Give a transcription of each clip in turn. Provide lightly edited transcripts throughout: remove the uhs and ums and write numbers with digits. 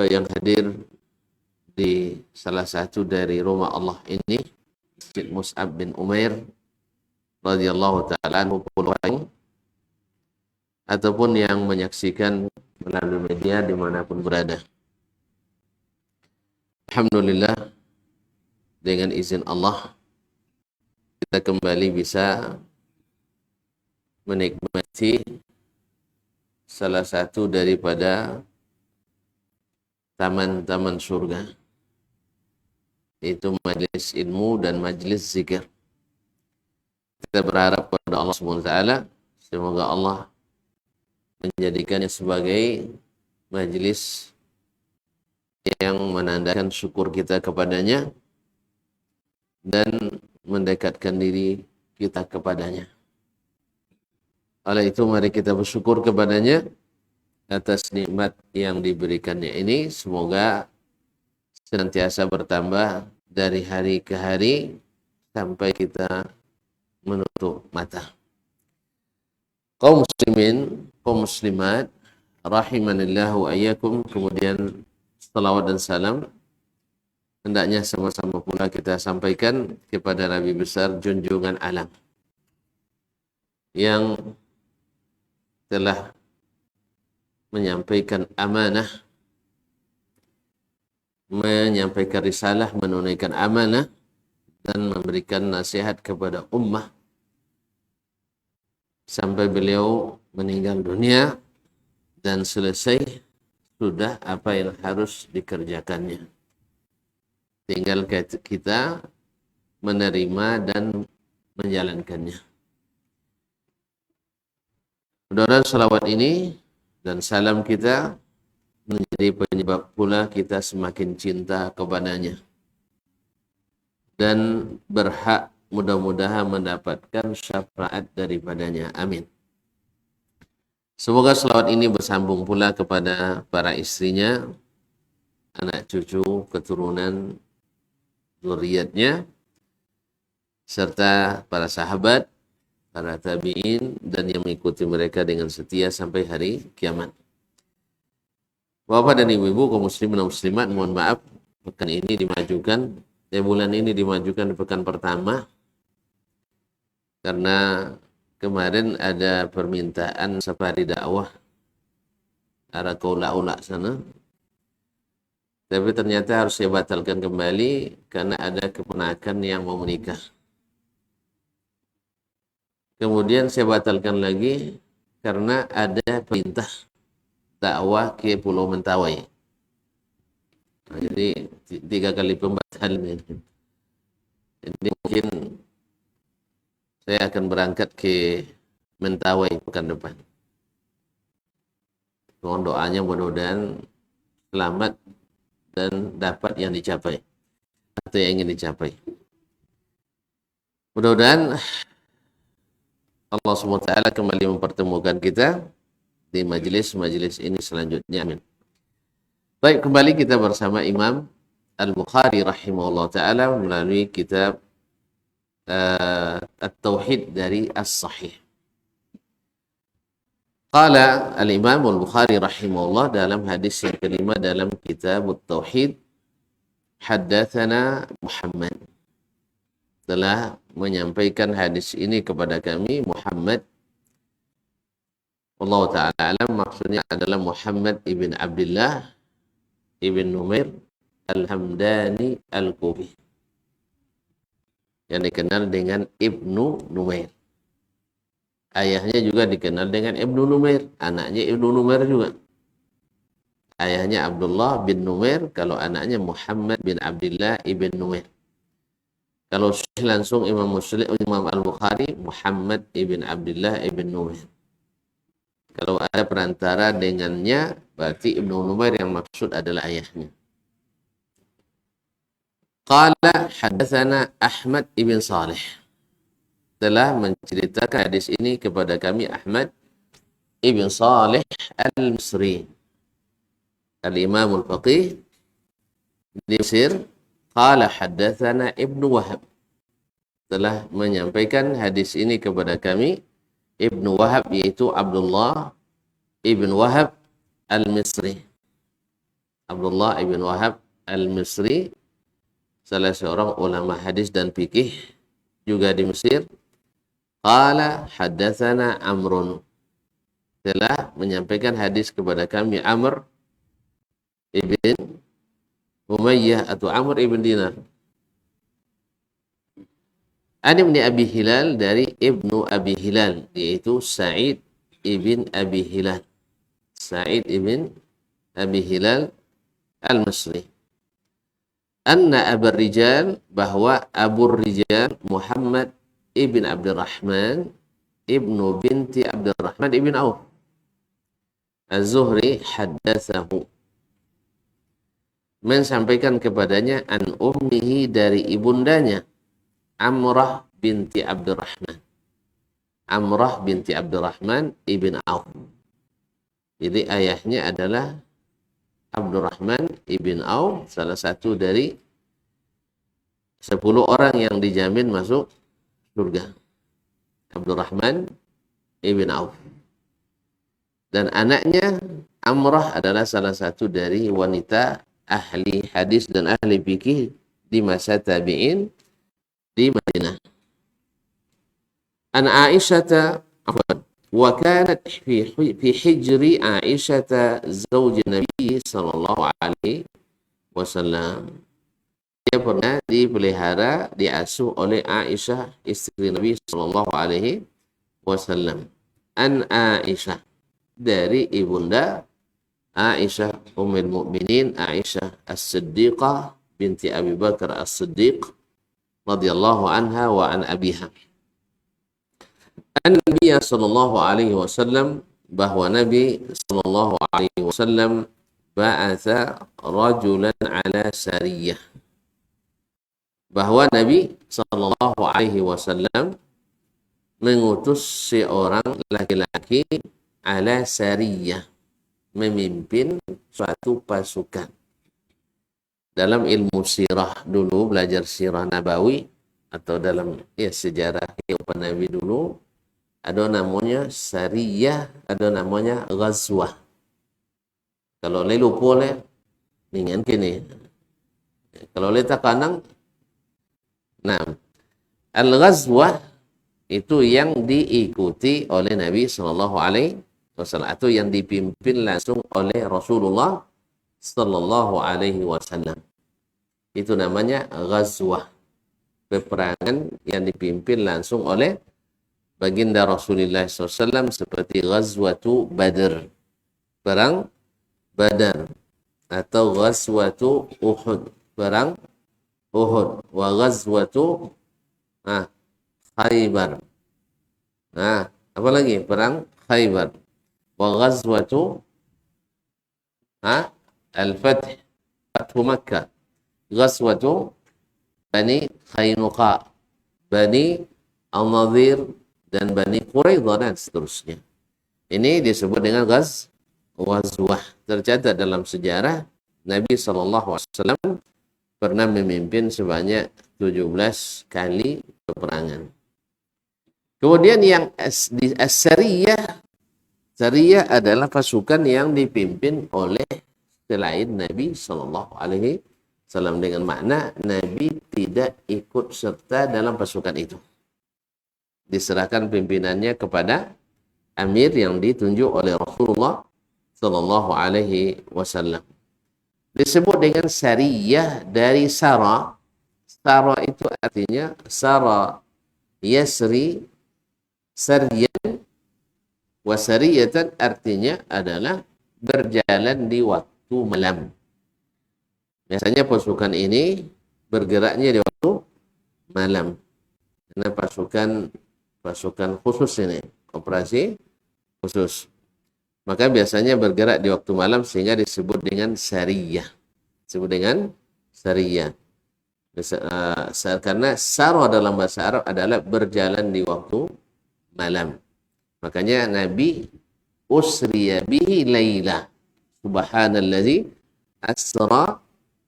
yang hadir di salah satu dari rumah Allah ini, Masjid Mus'ab bin Umair radhiyallahu ta'ala anhu, ataupun yang menyaksikan melalui media dimanapun berada. Alhamdulillah, dengan izin Allah kita kembali bisa menikmati salah satu daripada taman-taman surga, yaitu majelis ilmu dan majelis zikir. Kita berharap kepada Allah SWT, semoga Allah menjadikannya sebagai majelis yang menandakan syukur kita kepadanya dan mendekatkan diri kita kepadanya. Oleh itu mari kita bersyukur kepadanya atas nikmat yang diberikannya ini. Semoga senantiasa bertambah dari hari ke hari sampai kita menutup mata. Kaum muslimin, kaum muslimat, rahimanillahu wa iyyakum. Kemudian salawat dan salam hendaknya sama-sama pula kita sampaikan kepada Nabi besar junjungan alam yang telah menyampaikan amanah, menyampaikan risalah, menunaikan amanah, dan memberikan nasihat kepada ummah sampai beliau meninggal dunia dan selesai sudah apa yang harus dikerjakannya. Tinggal kita menerima dan menjalankannya. Mudah-mudahan salawat ini dan salam kita menjadi penyebab pula kita semakin cinta kepadanya dan berhak mudah-mudahan mendapatkan syafaat daripadanya. Amin. Semoga salawat ini bersambung pula kepada para istrinya, anak cucu, keturunan, zuriatnya, serta para sahabat, para tabi'in, dan yang mengikuti mereka dengan setia sampai hari kiamat. Bapak dan ibu-ibu, kaum muslimin dan muslimat, mohon maaf, pekan ini dimajukan, bulan ini dimajukan di pekan pertama, karena kemarin ada permintaan safari dakwah arah Kaula-Ula sana. Tapi ternyata harus saya batalkan kembali karena ada keponakan yang mau menikah. Kemudian saya batalkan lagi karena ada perintah dakwah ke Pulau Mentawai. Nah, jadi 3 kali pembatalan ini. Jadi mungkin saya akan berangkat ke Mentawai pekan depan. Mohon doanya mudah-mudahan selamat dan dapat yang dicapai atau yang ingin dicapai. Mudah-mudahan Allah SWT kembali mempertemukan kita di majelis-majelis ini selanjutnya. Amin. Baik, kembali kita bersama Imam Al-Bukhari rahimahullah ta'ala melalui kitab At-Tauhid dari As-Sahih. Qala Al-Imam Al-Bukhari rahimahullah dalam hadis yang kelima dalam kitab At-Tauhid, haddatsana Muhammad, telah menyampaikan hadis ini kepada kami Muhammad. Allah Ta'ala alam, maksudnya adalah Muhammad ibn Abdullah ibn Numair Al-Hamdani Al-Kufi, yang dikenal dengan Ibnu Numair. Ayahnya juga dikenal dengan Ibnu Numair, anaknya Ibnu Numair juga. Ayahnya Abdullah bin Numair, kalau anaknya Muhammad bin Abdullah ibn Numair. Kalau langsung Imam Al-Bukhari, Muhammad ibn Abdullah ibn Numair. Kalau ada perantara dengannya, berarti Ibnu Numair yang maksud adalah ayahnya. Qala haddatsana Ahmad ibn Salih, telah menceritakan hadis ini kepada kami Ahmad ibn Salih al-Misri, al-Imam al-Faqih di Mesir. Qala haddatsana Ibnu Wahab, telah menyampaikan hadis ini kepada kami Ibnu Wahab, yaitu Abdullah ibn Wahab al-Misri. Abdullah ibn Wahab al-Misri, salah seorang ulama hadis dan fikih juga di Mesir. Qala haddatsana Amrun, telah menyampaikan hadis kepada kami Amr ibn Umayyah atau Amr ibn Dinar. Ibn Abi Hilal, dari Ibnu Abi Hilal, yaitu Sa'id ibn Abi Hilal. Sa'id ibn Abi Hilal al-Misri. Anna Abu Rijal, bahwa Abu Rijal Muhammad ibn Abdurrahman ibnu binti Abdurrahman ibn Auf Az-Zuhri haddatsahu, mensampaikan kepadanya an ummihi, dari ibundanya Amrah binti Abdurrahman. Amrah binti Abdurrahman ibn Auf. Jadi ayahnya adalah Abdurrahman ibn Auf, salah satu dari 10 orang yang dijamin masuk surga. Abdurrahman ibn Auf. Dan anaknya Amrah adalah salah satu dari wanita ahli hadis dan ahli fikih di masa tabi'in di Madinah. An Aisyata, wa kanat fi hijri Aisyata zauj Nabi sallallahu alaihi wasallam. Dia pernah dipelihara, diasuh oleh Aisyah, istri Nabi sallallahu alaihi wasallam. An Aisyah, dari ibunda Aisyah Ummul Mukminin Aisyah As-Siddiqah binti Abi Bakar As-Siddiq radhiyallahu anha wa an abiha. An-Nabi sallallahu alaihi wasallam, bahwa Nabi sallallahu alaihi wasallam ba'atha rajulan ala sariyah, bahwa Nabi sallallahu alaihi wasallam mengutus seorang laki-laki ala sariyah, memimpin suatu pasukan. Dalam ilmu sirah dulu, belajar sirah nabawi atau dalam sejarah kehidupan Nabi dulu, ada namanya sariyah, ada namanya ghazwah. Kalau le lupa le dengan kini, kalau le takanang, nah, al-ghazwah itu yang diikuti oleh Nabi sallallahu alaihi wasallam, atau yang dipimpin langsung oleh Rasulullah sallallahu alaihi wasallam. Itu namanya ghazwah, peperangan yang dipimpin langsung oleh baginda Rasulullah SAW, seperti ghazwatu Badr, perang Badar, atau ghazwatu Uhud, perang Uhud, wa ghazwatu Khaybar. Apa lagi? Perang Khaybar. Wa ghazwatu al-Fath, Fathu Makkah. Ghazwatu Bani Khainuqa, Bani Al-Nadhir, dan Bani Quraidah, dan seterusnya. Ini disebut dengan ghazwah. Tercatat dalam sejarah Nabi SAW pernah memimpin sebanyak 17 kali peperangan. Kemudian yang as-sariyah, sariyah adalah pasukan yang dipimpin oleh selain Nabi sallallahu alaihi wasallam, dengan makna Nabi tidak ikut serta dalam pasukan itu. Diserahkan pimpinannya kepada amir yang ditunjuk oleh Rasulullah sallallahu alaihi wasallam. Disebut dengan sariyah dari sara. Sara itu artinya sara yasri saryan, wa sariyatan artinya adalah berjalan di waktu malam. Biasanya pasukan ini bergeraknya di waktu malam, karena pasukan khusus ini, operasi khusus. Maka biasanya bergerak di waktu malam, sehingga disebut dengan sariyah. Disebut dengan sariyah. Karena sara dalam bahasa Arab adalah berjalan di waktu malam. Makanya Nabi usriya bihi laila. Subhanallazi asra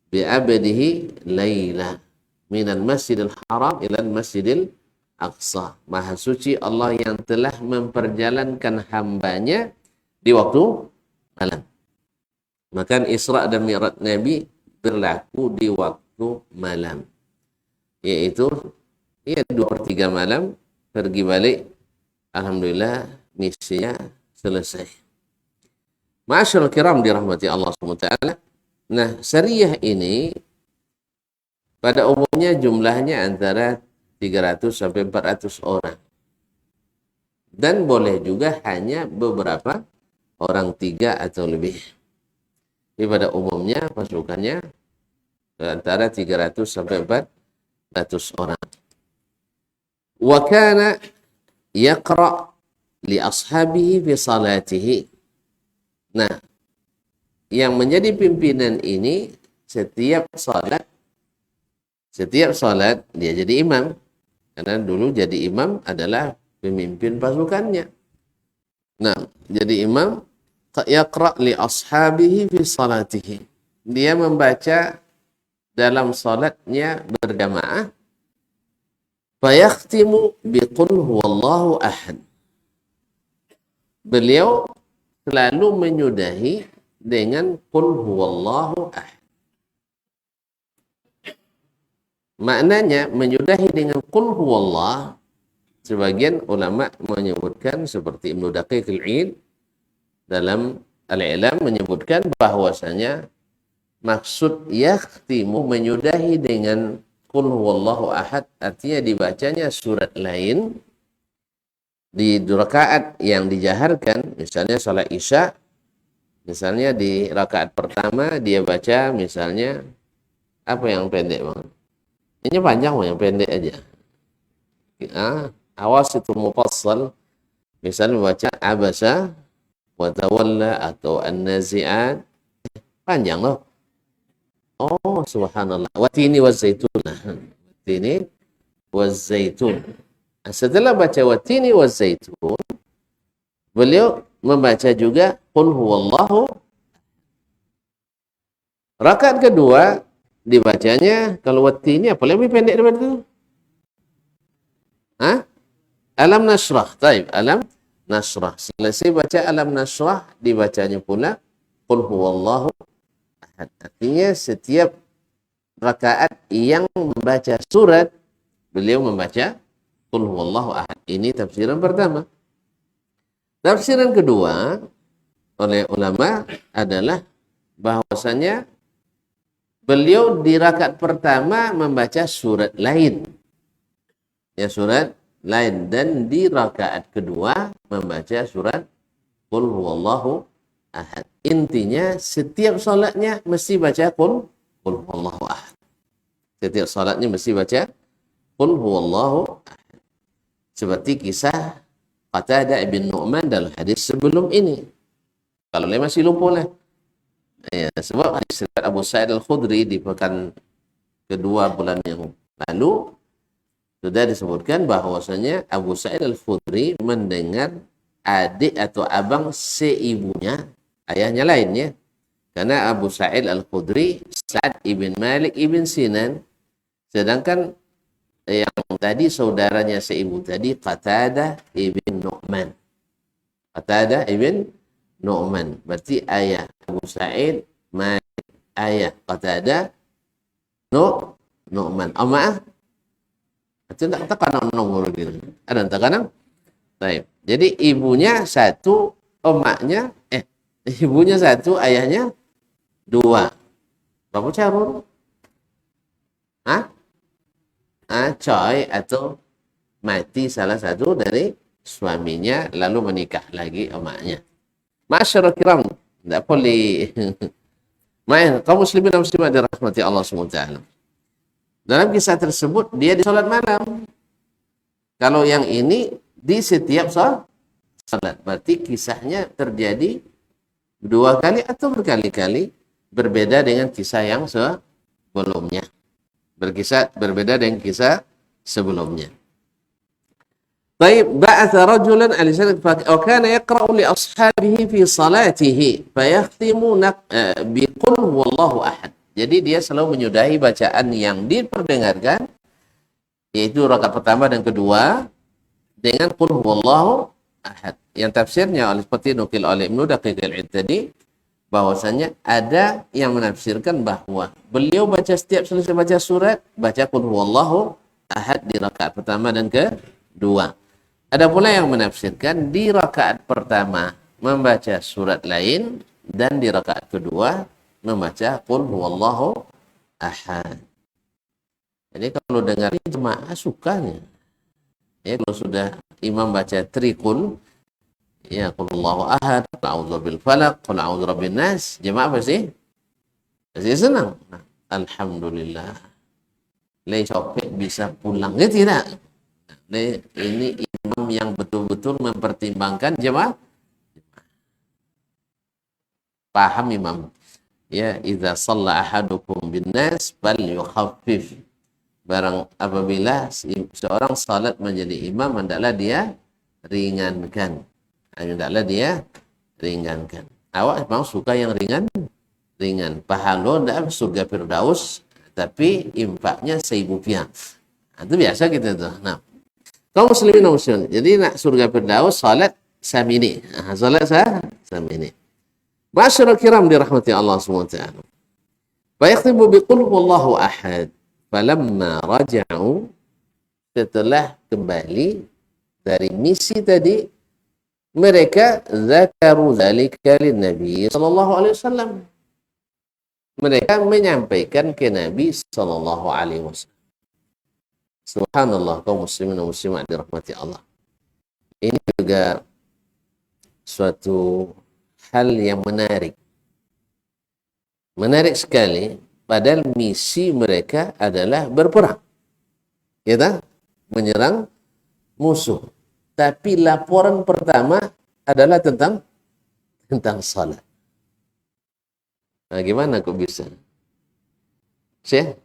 bi'abdihi laila minal masjidil haram ilal masjidil aqsa. Maha suci Allah yang telah memperjalankan hambanya di waktu malam. Maka Isra dan Mi'raj Nabi berlaku di waktu malam. Yaitu, ya 2/3 malam, pergi balik. Alhamdulillah, misinya selesai. Ma'asyiral kiram dirahmati Allah SWT. Nah, sariyah ini pada umumnya jumlahnya antara 300 sampai 400 orang. Dan boleh juga hanya beberapa orang, 3 atau lebih. Jadi pada umumnya pasukannya antara 300 sampai 400 orang. Wa kana yaqra' li ashabihi fi salatihi. Nah, yang menjadi pimpinan ini setiap salat dia jadi imam. Karena dulu jadi imam adalah pemimpin pasukannya. Nah, jadi imam yaqra' li ashabihi fi salatihi. Dia membaca dalam salatnya berjamaah. Fayakhtimu biqul huwallahu ahad. Beliau selalu menyudahi dengan qul huwallahu ahad. Maknanya menyudahi dengan qul huwallah, sebagian ulama menyebutkan seperti Ibnu Daqiq al-Id dalam Al-I'lam menyebutkan bahwasanya maksud yakhtimu menyudahi dengan qul huwallahu ahad artinya dibacanya surat lain di rakaat yang dijaharkan, misalnya salat Isya, misalnya di rakaat pertama dia baca misalnya apa yang pendek banget. Ini panjang yang pendek aja. Awas itu mufassal, misalnya membaca abasa wa tawalla atau an-nazi'at, panjang loh. Oh, subhanallah. Watini wazaitun. Watini wazaitun. Setelah baca watini wazaitun, beliau membaca juga qul huwallahu. Rakaat kedua dibacanya kalau watini apa lebih pendek daripada itu? Alam nasrah. Taib, alam nasrah. Selesai baca alam nasrah, dibacanya pula qul huwallahu ahad. Artinya setiap rakaat yang membaca surat, beliau membaca qul huwallahu ahad. Ini tafsiran pertama. Tafsiran kedua oleh ulama adalah bahwasanya beliau di rakaat pertama membaca surat lain. Ya, surat lain. Dan di rakaat kedua membaca surat qul huwallahu ahad. Intinya setiap salatnya mesti baca qul huwallahu ahad. Setiap salatnya mesti baca qul huwallahu ahad. Seperti kisah Qatadah ibn Nu'man dalam hadis sebelum ini. Kalau masih lupa lah. Ya, sebab hadis Abu Sa'id al-Khudri di pekan kedua bulan yang lalu sudah disebutkan bahwasanya Abu Sa'id al-Khudri mendengar adik atau abang seibunya, ayahnya lainnya. Karena Abu Sa'id al-Khudri Sa'ad ibn Malik ibn Sinan, sedangkan yang tadi saudaranya seibu tadi Qatadah ibn Nu'man. Qatadah ibn Nu'man. Berarti ayah Abu Sa'id Malik, ayah Qatadah Nu'man. Oh, maaf. Itu tak tekan nomor gitu. Ada tekanan? Baik. Jadi ibunya satu, emaknya ibunya satu, ayahnya dua. Berapa carur? Coy atau mati salah satu dari suaminya lalu menikah lagi emaknya. Masyarakat kiram, tidak boleh main. Kaum muslimin dan muslimat dirahmati Allah SWT. Dalam kisah tersebut dia di salat malam. Kalau yang ini di setiap salat. Berarti kisahnya terjadi 2 kali atau berkali-kali, berbeda dengan kisah yang sebelumnya. Berbeda dengan kisah sebelumnya. Baik, ba'atha rajulan alisan wa kana yaqra'u li ashabihi fi salatihi fayakhtimu bi qul huwallahu ahad. Jadi dia selalu menyudahi bacaan yang diperdengarkan, yaitu rakaat pertama dan kedua, dengan qul huwallahu ahad. Yang tafsirnya seperti nukil oleh Ibnu Daqiq al-Id tadi, bahwasanya ada yang menafsirkan bahwa beliau baca setiap selesai baca surat, baca qul huwallahu ahad di rakaat pertama dan kedua. Ada pula yang menafsirkan di rakaat pertama membaca surat lain dan di rakaat kedua membaca qul huwallahu ahad. Jadi kalau dengar ini jemaah sukanya. Ya, kalau sudah imam baca trikul, ya qul huwallahu ahad, qul a'udzu bil falaq, qul a'udzu birabbin nas, jemaah pasti senang. Nah, alhamdulillah. Lai capek bisa pulang. Ya tidak. Nah, ini imam yang betul-betul mempertimbangkan jemaah. Paham imam. Ya, idza shalla ahadukum bin nas fal yukhaffif. Barang apabila seorang salat menjadi imam, hendaklah dia ringankan. Hendaklah dia ringankan. Awak memang suka yang ringan? Ringan. Pahala enggak surga Firdaus, tapi infaknya 1.000 rupiah. Itu biasa kita tuh. Nah, kaum muslimin dan muslimat. Jadi nak surga Firdaus, salat samini. Salat samini. Ma'asyiral kiram dirahmati Allah SWT. Wa yakhtibu biqul huwallahu ahad. Falamma raja'u, setelah kembali dari misi tadi, mereka zakaru dzalika lin-nabi sallallahu alaihi wasallam. Mereka menyampaikan ke Nabi sallallahu alaihi wasallam. Subhanallah, kaum muslimin dan muslimat dirahmati Allah. Ini juga suatu hal yang menarik. Menarik sekali. Padahal misi mereka adalah berperang, ya tak? Menyerang musuh. Tapi laporan pertama adalah tentang salat. Nah, gimana kok bisa? Syekh,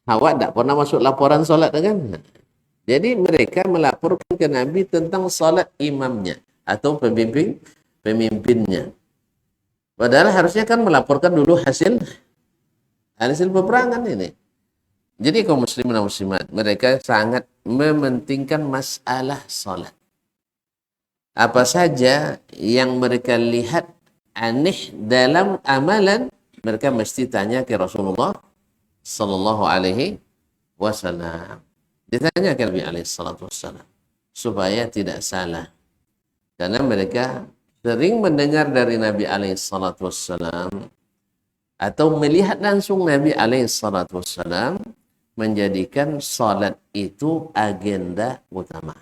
awak tak pernah masuk laporan salat kan? Jadi mereka melaporkan ke Nabi tentang salat imamnya atau pemimpinnya. Padahal harusnya kan melaporkan dulu hasil peperangan ini. Jadi kaum muslimin dan muslimat, mereka sangat mementingkan masalah salat. Apa saja yang mereka lihat aneh dalam amalan, mereka mesti tanya ke Rasulullah sallallahu alaihi wasallam. Ditanya ke Nabi alaihi salatu wasallam supaya tidak salah. Karena mereka sering mendengar dari Nabi alaihi salatu wasallam atau melihat langsung Nabi alaihissalam menjadikan salat itu agenda utama.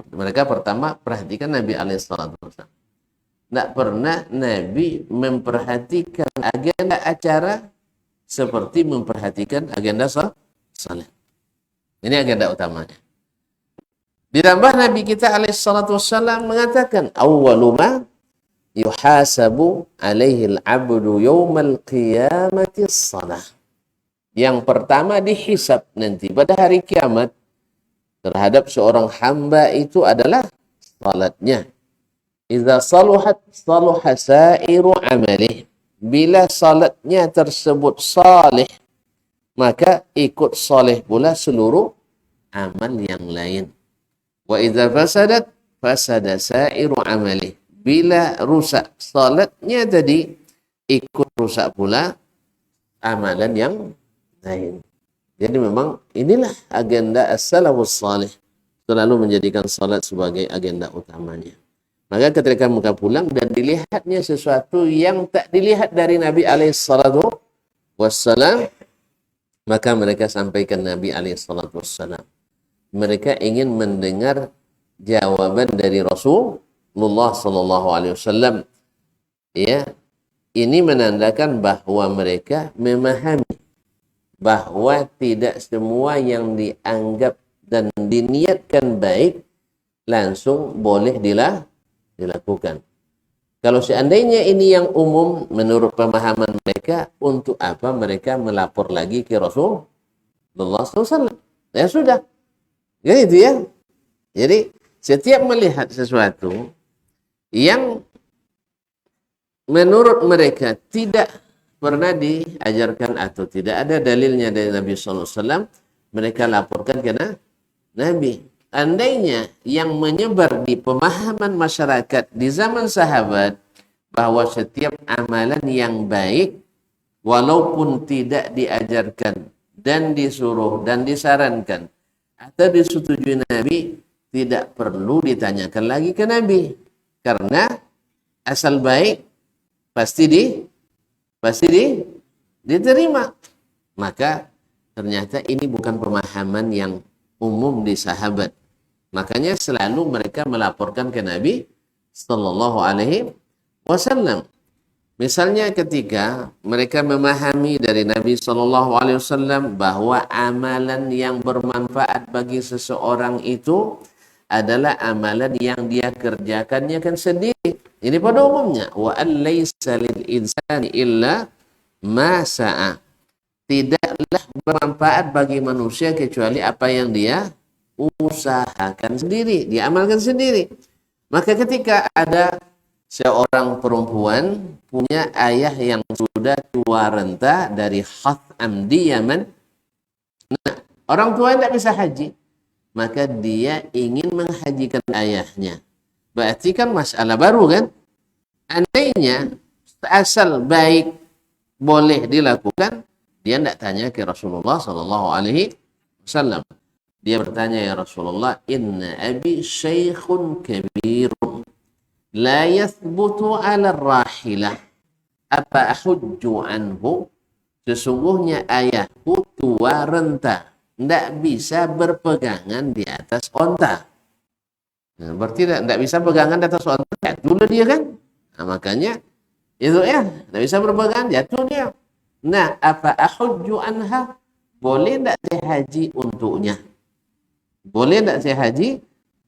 Mereka pertama perhatikan Nabi alaihissalam. Tidak pernah Nabi memperhatikan agenda acara seperti memperhatikan agenda salat. Ini agenda utamanya. Ditambah Nabi kita alaihissalam mengatakan awwalu ma yuhasabu alaihil abdu yawmal qiyamati salah. Yang pertama dihisab nanti pada hari kiamat terhadap seorang hamba itu adalah salatnya. Idza saluhat saluha sairu amalih. Bila salatnya tersebut salih, maka ikut salih pula seluruh amal yang lain. Wa idza fasadat fasada sairu amalih. Bila rusak salatnya tadi, ikut rusak pula amalan yang lain. Jadi memang inilah agenda as-salafus salih. Selalu menjadikan salat sebagai agenda utamanya. Maka ketika mereka pulang dan dilihatnya sesuatu yang tak dilihat dari Nabi alaihissalatu wassalam, maka mereka sampaikan Nabi alaihissalatu wassalam. Mereka ingin mendengar jawaban dari Rasulullah sallallahu alaihi wasallam. Ya, ini menandakan bahwa mereka memahami bahwa tidak semua yang dianggap dan diniatkan baik langsung boleh dilakukan. Kalau seandainya ini yang umum menurut pemahaman mereka, untuk apa mereka melapor lagi ke Rasulullah SAW? Ya sudah. Gitu ya. Jadi setiap melihat sesuatu yang menurut mereka tidak pernah diajarkan atau tidak ada dalilnya dari Nabi SAW, mereka laporkan ke Nabi. Andainya yang menyebar di pemahaman masyarakat di zaman sahabat bahwa setiap amalan yang baik walaupun tidak diajarkan dan disuruh dan disarankan atau disetujui Nabi, tidak perlu ditanyakan lagi ke Nabi, karena asal baik pasti diterima. Maka ternyata ini bukan pemahaman yang umum di sahabat. Makanya selalu mereka melaporkan ke Nabi sallallahu alaihi wasallam. Misalnya ketika mereka memahami dari Nabi sallallahu alaihi wasallam bahwa amalan yang bermanfaat bagi seseorang itu adalah amalan yang dia kerjakannya kan sendiri. Ini pada umumnya, wa allaisa lil insani illa ma sa'a. Tidaklah bermanfaat bagi manusia kecuali apa yang dia usahakan sendiri, dia amalkan sendiri. Maka ketika ada seorang perempuan punya ayah yang sudah tua renta dari Khatham di Yaman, nah, orang tua tidak bisa haji, maka dia ingin menghajikan ayahnya. Berarti kan masalah baru kan? Andainya asal baik boleh dilakukan, dia tidak tanya ke Rasulullah sallallahu alaihi wasallam. Dia bertanya, ya Rasulullah, inna abi syekhun kabirun la yathbutu ala rahilah apa ahujju anhu. Sesungguhnya ayahku tua renta, tidak bisa berpegangan di atas onta. Nah, berarti tidak bisa pegangan di atas onta, jatuh dia kan. Nah, makanya itu ya, tidak bisa berpegangan, jatuh dia. Nah, apa ahujju anha, boleh tidak saya haji untuknya? Boleh tidak saya haji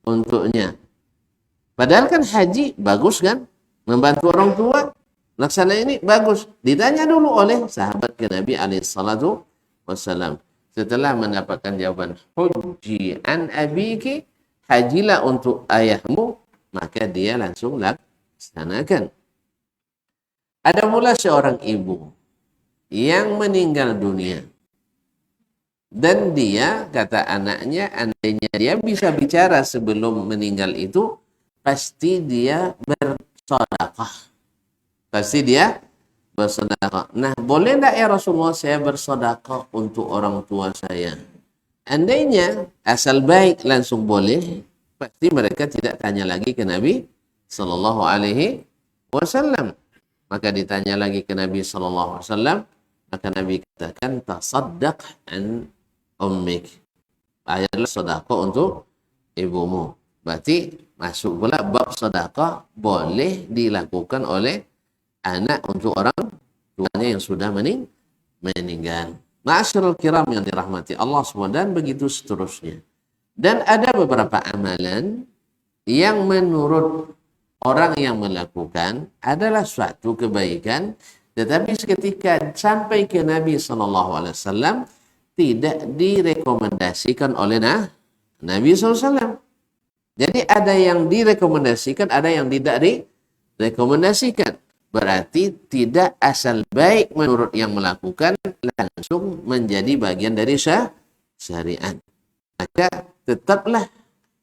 untuknya? Padahal kan haji bagus kan, membantu orang tua, laksana ini bagus. Ditanya dulu oleh sahabat ke Nabi alaihissalatu wassalam. Setelah mendapatkan jawaban, hujji an abiki, hajilah untuk ayahmu, maka dia langsung laksanakan. Ada pula seorang ibu yang meninggal dunia, dan dia kata anaknya, andainya dia bisa bicara sebelum meninggal itu, pasti dia bersedekah. Pasti dia bersedekah. Nah, boleh tidak ya Rasulullah saya bersedekah untuk orang tua saya? Andainya asal baik langsung boleh, pasti mereka tidak tanya lagi ke Nabi sallallahu alaihi wasallam. Maka ditanya lagi ke Nabi sallallahu alaihi wasallam, maka Nabi katakan tasaddaq an ummik. Adalah sedekah untuk ibumu. Berarti masuk pula bab sedekah boleh dilakukan oleh anak untuk orang tuanya yang sudah meninggal. Ma'asyiral kiram yang dirahmati Allah SWT, dan begitu seterusnya. Dan ada beberapa amalan yang menurut orang yang melakukan adalah suatu kebaikan, tetapi seketika sampai ke Nabi SAW tidak direkomendasikan oleh Nabi SAW. Jadi ada yang direkomendasikan, ada yang tidak direkomendasikan. Berarti tidak asal baik menurut yang melakukan langsung menjadi bagian dari syariat. Maka tetaplah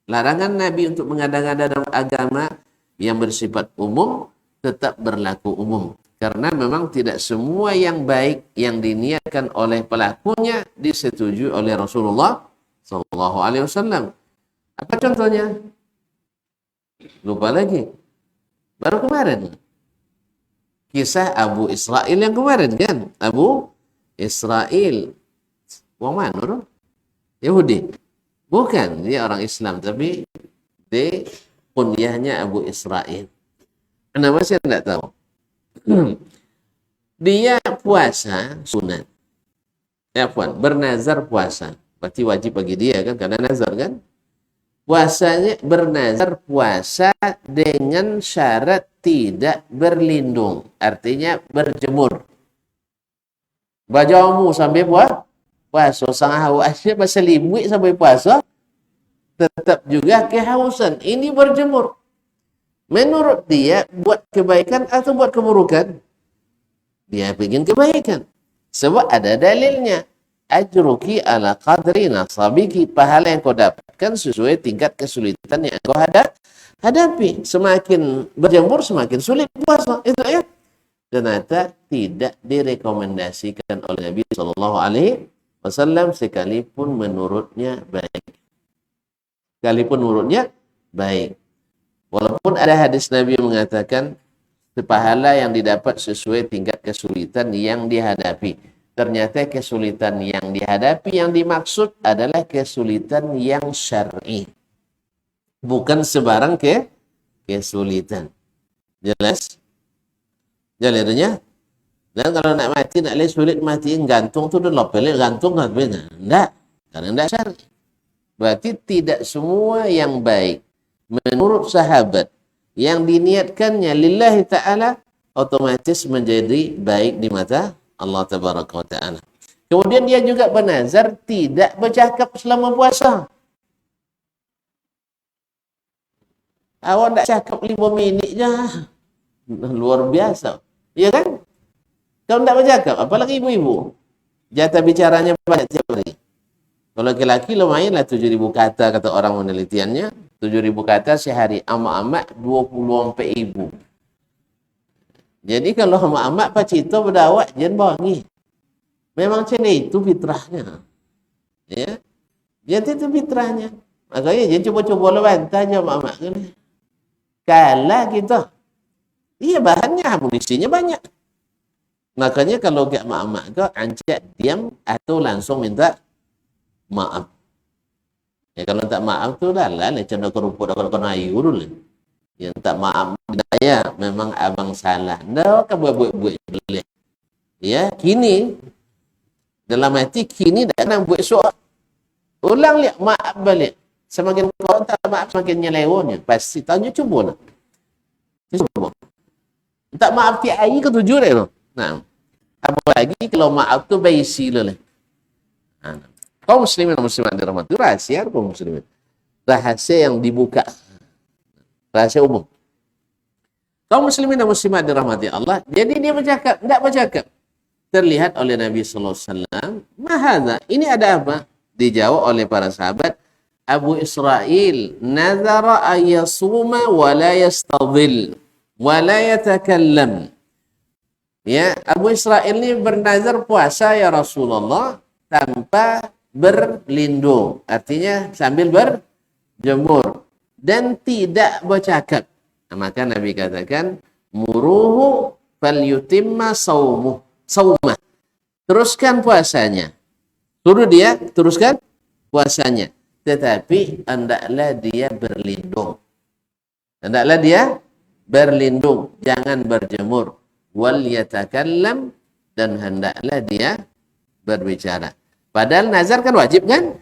larangan Nabi untuk mengada-ngada dalam agama yang bersifat umum tetap berlaku umum. Karena memang tidak semua yang baik yang diniatkan oleh pelakunya disetujui oleh Rasulullah SAW. Apa contohnya? Lupa lagi. Baru kemarin. Kisah Abu Israel yang kemarin kan? Abu Israel. Wong mana orang? Yahudi. Bukan, dia orang Islam. Tapi dia kunyahnya Abu Israel. Kenapa saya tidak tahu? Dia puasa sunat. Ya puan, bernazar puasa. Berarti wajib bagi dia kan? Karena nazar kan? Puasanya bernazar puasa dengan syarat tidak berlindung. Artinya berjemur. Bajamu sampai puasa. Sang hawa asyik pasal limut sampai puasa. Tetap juga kehausan. Ini berjemur. Menurut dia buat kebaikan atau buat keburukan? Dia ingin kebaikan. Sebab ada dalilnya. Ajruki ala qadri nasabiki, pahala yang kau dapatkan sesuai tingkat kesulitan yang kau hadapi. Semakin berjemur semakin sulit puasa. Itu ya. Ternyata tidak direkomendasikan oleh Nabi Shallallahu Alaihi Wasallam sekalipun menurutnya baik. Sekalipun menurutnya baik. Walaupun ada hadis Nabi yang mengatakan pahala yang didapat sesuai tingkat kesulitan yang dihadapi. Ternyata kesulitan yang dihadapi yang dimaksud adalah kesulitan yang syar'i. Bukan sebarang kesulitan. Jelas? Jalurnya. Dan kalau nak mati, nak boleh sulit mati, gantung tu dah pelek gantung kan benar. Enggak, karena enggak syar'i. Berarti tidak semua yang baik menurut sahabat yang diniatkannya lillahi ta'ala otomatis menjadi baik di mata Allah tabaraka wa ta'ala. Kemudian dia juga bernazar tidak bercakap selama puasa. Awak tak cakap 5 minit je. Luar biasa. Ya kan? Kalau tak bercakap, apalagi ibu-ibu. Jatah bicaranya banyak tiap hari. Kalau laki-laki lumayanlah 7.000 kata, kata orang penelitiannya. 7.000 kata sehari. Amat-amat 24.000. Jadi kalau amat-amat Pak Cito berdawat, jangan bangi. Memang macam itu fitrahnya. Ya. Jadi itu fitrahnya. Makanya jangan cuba-cuba lewantah je amat-amat. Kalah kita. Iya, bahannya, amunisinya banyak. Makanya kalau kat mak-mak kau ancak diam atau langsung minta maaf. Ya kalau tak maaf tu dah lah macam nak keruput nak kena air dulu. Yang tak maaf saya memang abang salah. Dah kan buat boleh. Ya, kini dalam hati kini dah nak buat soal. Ulang lihat maaf balik. Semakin kau tak maaf semakin nyelewonnya. Pasti tanya cuba nak. Cuba. Tak maaf ti air ke tujuh dah tu. Nah. Apalagi kalau maaf tu baisi lah. Kaum muslimin dan muslimat dirahmati, rahasia kaum muslimin. Rahasia yang dibuka. Rahasia umum. Kaum muslimin dan muslimat dirahmati Allah, jadi dia bercakap, tidak bercakap. Terlihat oleh Nabi sallallahu alaihi wasallam, "Mahadza? Ini ada apa?" Dijawab oleh para sahabat, Abu Israil nazara ayyasuma wa la yastadhil wa la yatakallam. Ya, Abu Israil ini bernazar puasa ya Rasulullah tanpa berlindung. Artinya sambil berjemur dan tidak bercakap. Nah, maka Nabi katakan, muruhu falyutimma saumah. Teruskan puasanya. Suruh dia teruskan puasanya. Tetapi hendaklah dia berlindung. Hendaklah dia berlindung, jangan berjemur. Wal yatakallam, dan hendaklah dia berbicara. Padahal nazar kan wajib kan?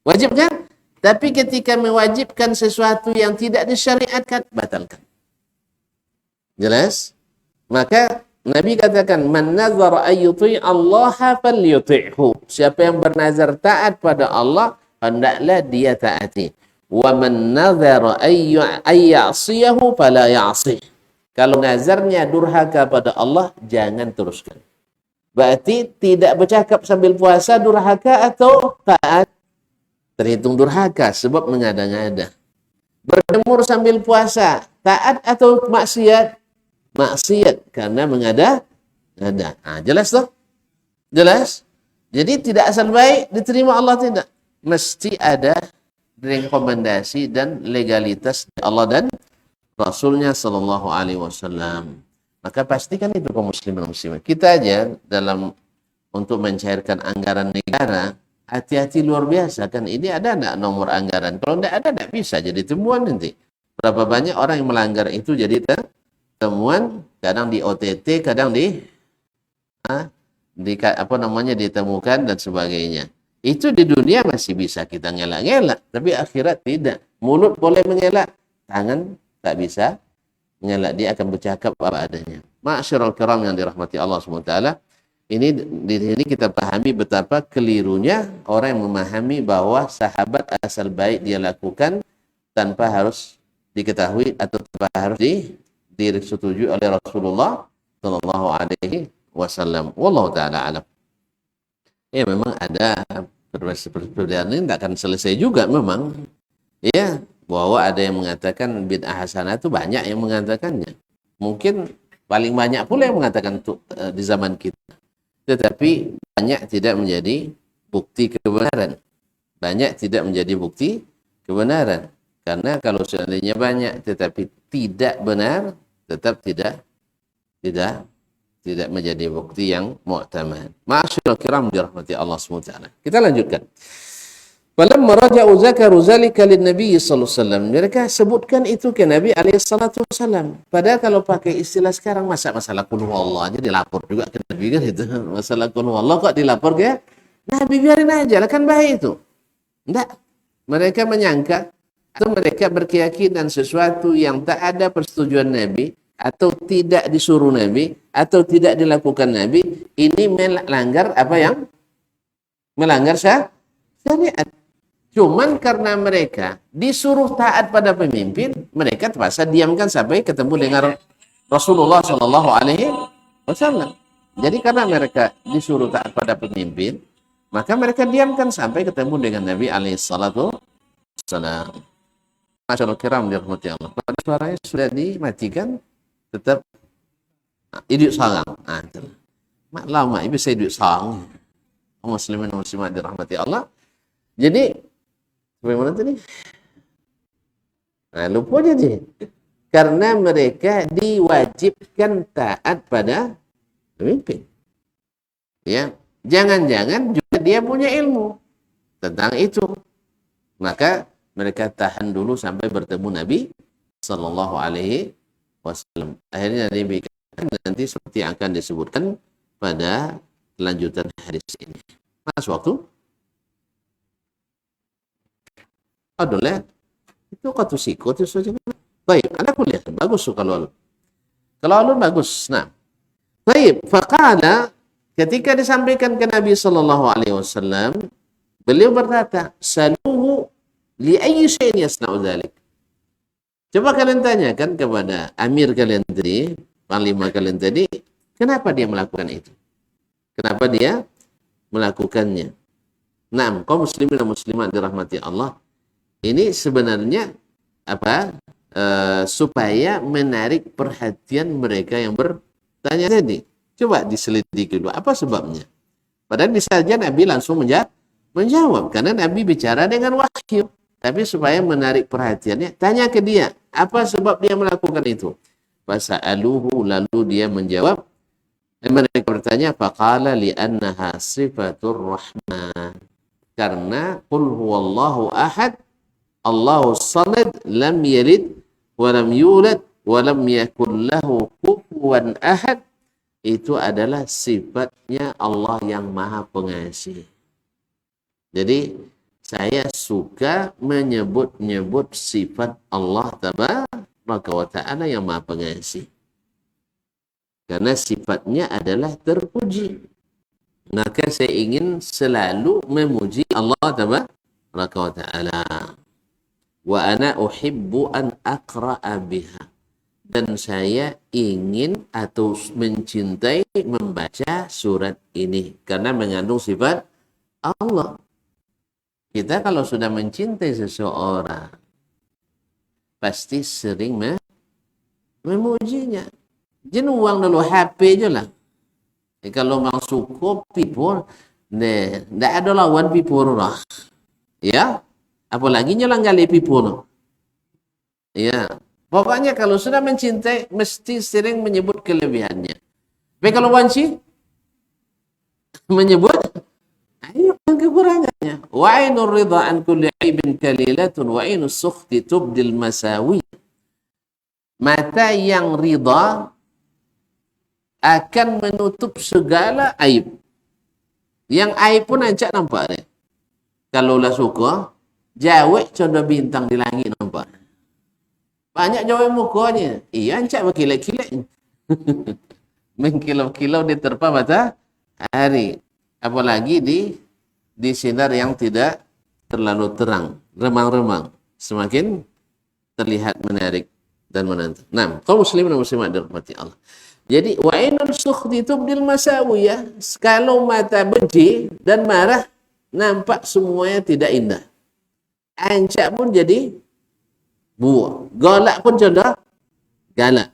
Wajib kan? Tapi ketika mewajibkan sesuatu yang tidak disyariatkan, batalkan. Jelas? Maka Nabi katakan, man nazara ayyuti Allah falyuti'hu. Siapa yang bernazar taat pada Allah, hendaklah dia taati. Wa man nazara ayyasiyahu fala ya'sih. Kalau nazarnya durhaka pada Allah, jangan teruskan. Berarti tidak bercakap sambil puasa durhaka atau taat? Terhitung durhaka sebab mengada-ngada. Berjemur sambil puasa, taat atau maksiat? Maksiat karena mengada-ngada. Jelas toh? Jelas? Jadi tidak asal baik diterima Allah, tidak. Mesti ada rekomendasi dan legalitas Allah dan Rasulnya sallallahu alaihi wasallam. Maka pastikan itu kaum muslimin dan muslimat. Kita aja dalam untuk mencairkan anggaran negara, hati-hati luar biasa kan. Ini ada enggak nomor anggaran? Kalau enggak ada, enggak bisa jadi temuan nanti. Berapa banyak orang yang melanggar itu jadi temuan, kadang di OTT, kadang di ditemukan dan sebagainya. Itu di dunia masih bisa kita ngelak-ngelak, tapi akhirat tidak. Mulut boleh mengelak, tangan tak bisa mengelak, dia akan bercakap apa adanya. Ma'asyiral kiram yang dirahmati Allah SWT, ini di sini kita pahami betapa kelirunya orang yang memahami bahwa sahabat asal baik dia lakukan tanpa harus diketahui atau tanpa harus disetujui oleh Rasulullah sallallahu alaihi wasallam. Wallahu taala alam. Ya memang ada perbedaan ini tidak akan selesai juga memang. Ya, Bahwa ada yang mengatakan bid'ah hasanah itu banyak yang mengatakannya. Mungkin paling banyak pula yang mengatakan itu di zaman kita. Tetapi banyak tidak menjadi bukti kebenaran. Banyak tidak menjadi bukti kebenaran. Karena kalau seandainya banyak tetapi tidak benar, tetap tidak menjadi bukti yang mu'tamad. Ma'asyiral kiram dirahmati Allah SWT. Kita lanjutkan. Falamma raja'u zakaru zalika lin-nabi sallallahu alaihi wasallam. Mereka sebutkan itu ke Nabi alaihi salatu wasallam. Padahal kalau pakai istilah sekarang masalah qul huwallah aja dilapor juga ke Nabi kan itu. Masalah qul huwallah kok dilapor ke Nabi, biarin aja lah kan baik itu. Enggak. Mereka menyangka atau mereka berkeyakinan sesuatu yang tak ada persetujuan Nabi atau tidak disuruh Nabi atau tidak dilakukan Nabi, ini melanggar apa yang melanggar syariat. Cuman karena mereka disuruh taat pada pemimpin, mereka terpaksa diamkan sampai ketemu dengan Rasulullah Shallallahu Alaihi Wasallam. Jadi karena mereka disuruh taat pada pemimpin, maka mereka diamkan sampai ketemu dengan Nabi Alaihi Wasallam. Masyaallah kiram dirahmati Allah. Pada suaranya sudah dimatikan, tetap hidup sarang. Lama ibu saya hidup sarang. Muslimin dan muslimat dirahmati Allah. Jadi bagaimana tadi? Lupa jadi. Karena mereka diwajibkan taat pada pemimpin. Ya, jangan-jangan juga dia punya ilmu tentang itu. Maka mereka tahan dulu sampai bertemu Nabi sallallahu alaihi wasallam. Akhirnya Nabi nanti seperti yang akan disebutkan pada lanjutan hadis ini. Mas waktu? Adalah itu kata sikut itu saja. Baik, ana kuliah bagus kalau alun. Kalau alun bagus. Nah, baik. Faqala ketika disampaikan ke Nabi sallallahu alaihi wasallam, beliau berkata, "Saluhu li ayyi syai'in yasna'u dzalik." Coba kalian tanyakan kepada amir kalian tadi, panglima kalian tadi, kenapa dia melakukan itu? Kenapa dia melakukannya? Nah, kaum muslimin dan muslimat dirahmati Allah, ini sebenarnya apa? Supaya menarik perhatian mereka yang bertanya tadi. Coba diselidiki dulu apa sebabnya. Padahal bisa saja Nabi langsung menjawab karena Nabi bicara dengan wahyu. Tapi supaya menarik perhatiannya, tanya ke dia apa sebab dia melakukan itu. Fasa'aluhu, lalu dia menjawab. Mereka bertanya, faqala li'annaha sifatur rahman. Karena qul huwallahu ahad, Allahu samad, lam yalid wa lam yulad wa lam yakul lahu kufuwan ahad, itu adalah sifatnya Allah yang Maha Pengasih. Jadi saya suka menyebut-nyebut sifat Allah Tabaraka wa Ta'ala yang Maha Pengasih. Karena sifatnya adalah terpuji. Maka saya ingin selalu memuji Allah Tabaraka wa Ta'ala. Wa ana uhibbu an aqra'a biha. Dan saya ingin atau mencintai membaca surat ini. Karena mengandung sifat Allah. Kita kalau sudah mencintai seseorang, pasti sering memujinya. Jenuang dulu HP je lah. Kalau masuk kopi pun, tidak ada lawan pipur lah. Ya, apalagi nyelang gali pipur. Ya, pokoknya kalau sudah mencintai, mesti sering menyebut kelebihannya. Tapi kalau wanci, menyebut ayo kekurangannya. Wa ainur ridha an kulli aibin kalilatun wa ainus sukhti tubdil masawi. Mata yang ridha akan menutup segala aib. Yang aib pun ancak nampak deh. Kalau lah suka, jawek contoh bintang di langit nampak. Banyak jawek mukanya. Iya ancak berkilat-kilat. Mengkilau-kilau di terpa matahari. Apalagi di sinar yang tidak terlalu terang, remang-remang, semakin terlihat menarik dan menantang. Nah, kaum muslimin dan muslimat dirahmati Allah. Jadi wa ainul sukhti tubdil masawiyah, kalau mata benci dan marah nampak semuanya tidak indah. Ancak pun jadi buak. Golak pun contoh galak.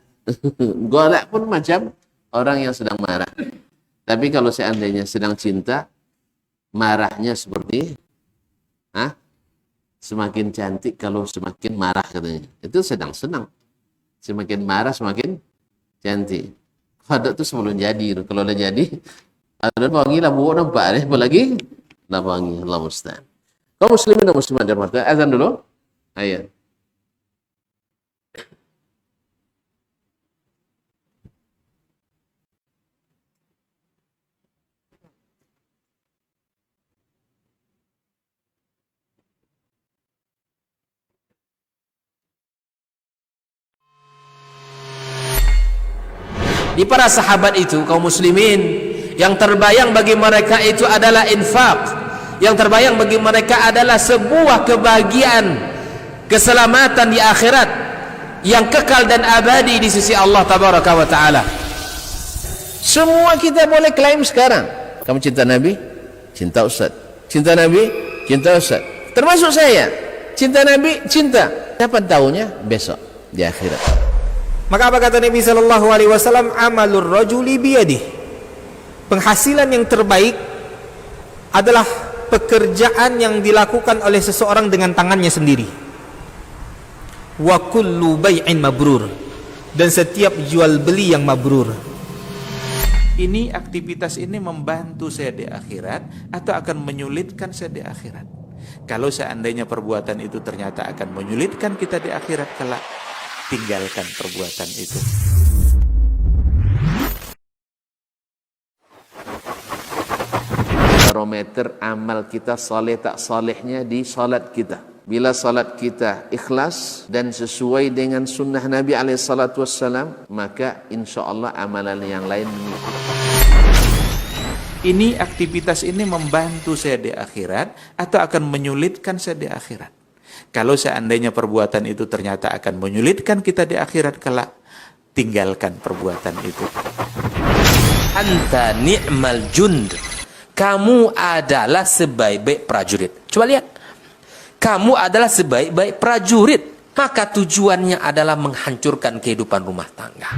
Golak pun macam orang yang sedang marah. Tapi kalau seandainya sedang cinta, marahnya seperti semakin cantik kalau semakin marah katanya. Itu sedang senang. Semakin marah semakin cantik. Kodok tu sebelum jadi. Kalau dah jadi, ada wangi lah buat nampak deh. Apalagi lah wangi. Allah musta'an. Kaum muslimin dan muslimat dirahmati. Azan dulu. Ayat. Di para sahabat itu, kaum muslimin, yang terbayang bagi mereka itu adalah infak. Yang terbayang bagi mereka adalah sebuah kebahagiaan, keselamatan di akhirat yang kekal dan abadi di sisi Allah tabaraka wa taala. Semua kita boleh klaim sekarang. Kamu cinta Nabi? Cinta Ustaz. Cinta Nabi? Cinta Ustaz. Termasuk saya. Cinta Nabi? Cinta. Kapan tahunya? Besok di akhirat. Maka apa kata Nabi sallallahu alaihi wasallam? Amalur rajuli biyadih. Penghasilan yang terbaik adalah pekerjaan yang dilakukan oleh seseorang dengan tangannya sendiri. Wa kullu bai'in mabrur. Dan setiap jual beli yang mabrur. Ini aktivitas ini membantu saya di akhirat atau akan menyulitkan saya di akhirat. Kalau seandainya perbuatan itu ternyata akan menyulitkan kita di akhirat kelak, tinggalkan perbuatan itu. Barometer amal kita saleh tak salehnya di salat kita. Bila salat kita ikhlas dan sesuai dengan sunnah Nabi SAW, maka insya Allah amalan yang lain. Ini aktivitas ini membantu saya di akhirat atau akan menyulitkan saya di akhirat. Kalau seandainya perbuatan itu ternyata akan menyulitkan kita di akhirat kelak, tinggalkan perbuatan itu. Anta ni'mal jund. Kamu adalah sebaik-baik prajurit. Coba lihat. Kamu adalah sebaik-baik prajurit. Maka tujuannya adalah menghancurkan kehidupan rumah tangga.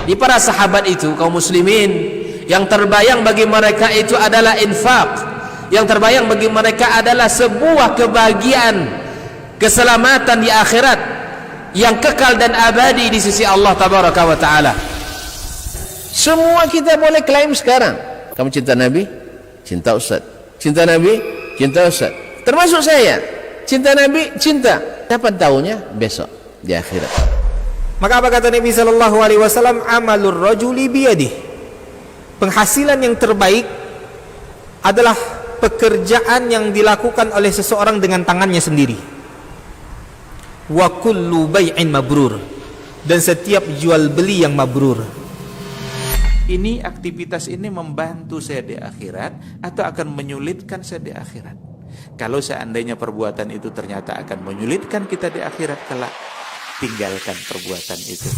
Di para sahabat itu, kaum muslimin, yang terbayang bagi mereka itu adalah infak. Yang terbayang bagi mereka adalah sebuah kebahagiaan, keselamatan di akhirat yang kekal dan abadi di sisi Allah tabaraka wa taala. Semua kita boleh klaim sekarang. Kamu cinta Nabi? Cinta Ustaz. Cinta Nabi? Cinta Ustaz. Termasuk saya. Cinta Nabi? Cinta. Kapan tahunya? Besok di akhirat. Maka apa kata Nabi sallallahu alaihi wasallam? Amalur rajuli biyadih. Penghasilan yang terbaik adalah pekerjaan yang dilakukan oleh seseorang dengan tangannya sendiri. Wa kullu bai'in mabrur. Dan setiap jual beli yang mabrur. Ini aktivitas ini membantu saya di akhirat atau akan menyulitkan saya di akhirat. Kalau seandainya perbuatan itu ternyata akan menyulitkan kita di akhirat kelak, tinggalkan perbuatan itu.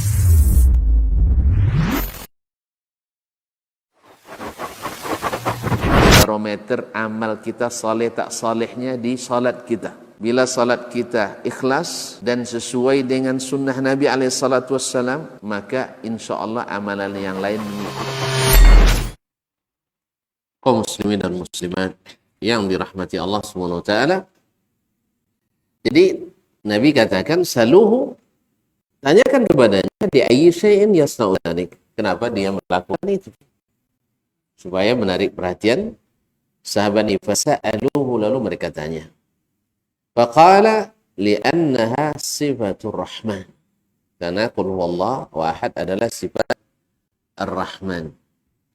Barometer amal kita saleh tak salehnya di salat kita. Bila salat kita ikhlas dan sesuai dengan sunnah Nabi SAW, maka insya Allah amalan yang lain. Kaum muslimin dan muslimat yang dirahmati Allah SWT. Jadi Nabi katakan, saluhu, tanyakan kepadanya, di ayyi syai'in yasna'u dzalik. Kenapa dia melakukan itu? Supaya menarik perhatian sahabat ini. Fasa'aluhu, lalu mereka tanya. Faqala li'annaha sifatur rahman. Karena qul huwallahu ahad adalah sifat ar-rahman.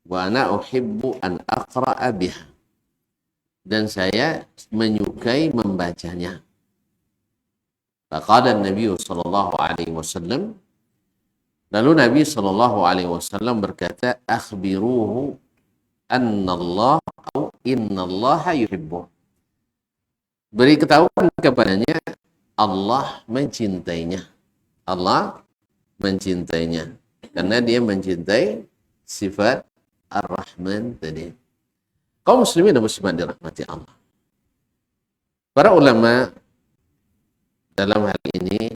Wa ana uhibbu an aqra'a biha. Dan saya menyukai membacanya. Faqala Nabi sallallahu alaihi wasallam, lalu Nabi sallallahu alaihi wasallam berkata, akhbiruhu annallaha au innallaha yuhibbu. Beri ketahuan kepadanya, Allah mencintainya Allah mencintainya. Karena dia mencintai sifat Ar-Rahman tadi. Kaum muslimin dan muslimat dirahmati Allah. Para ulama dalam hal ini,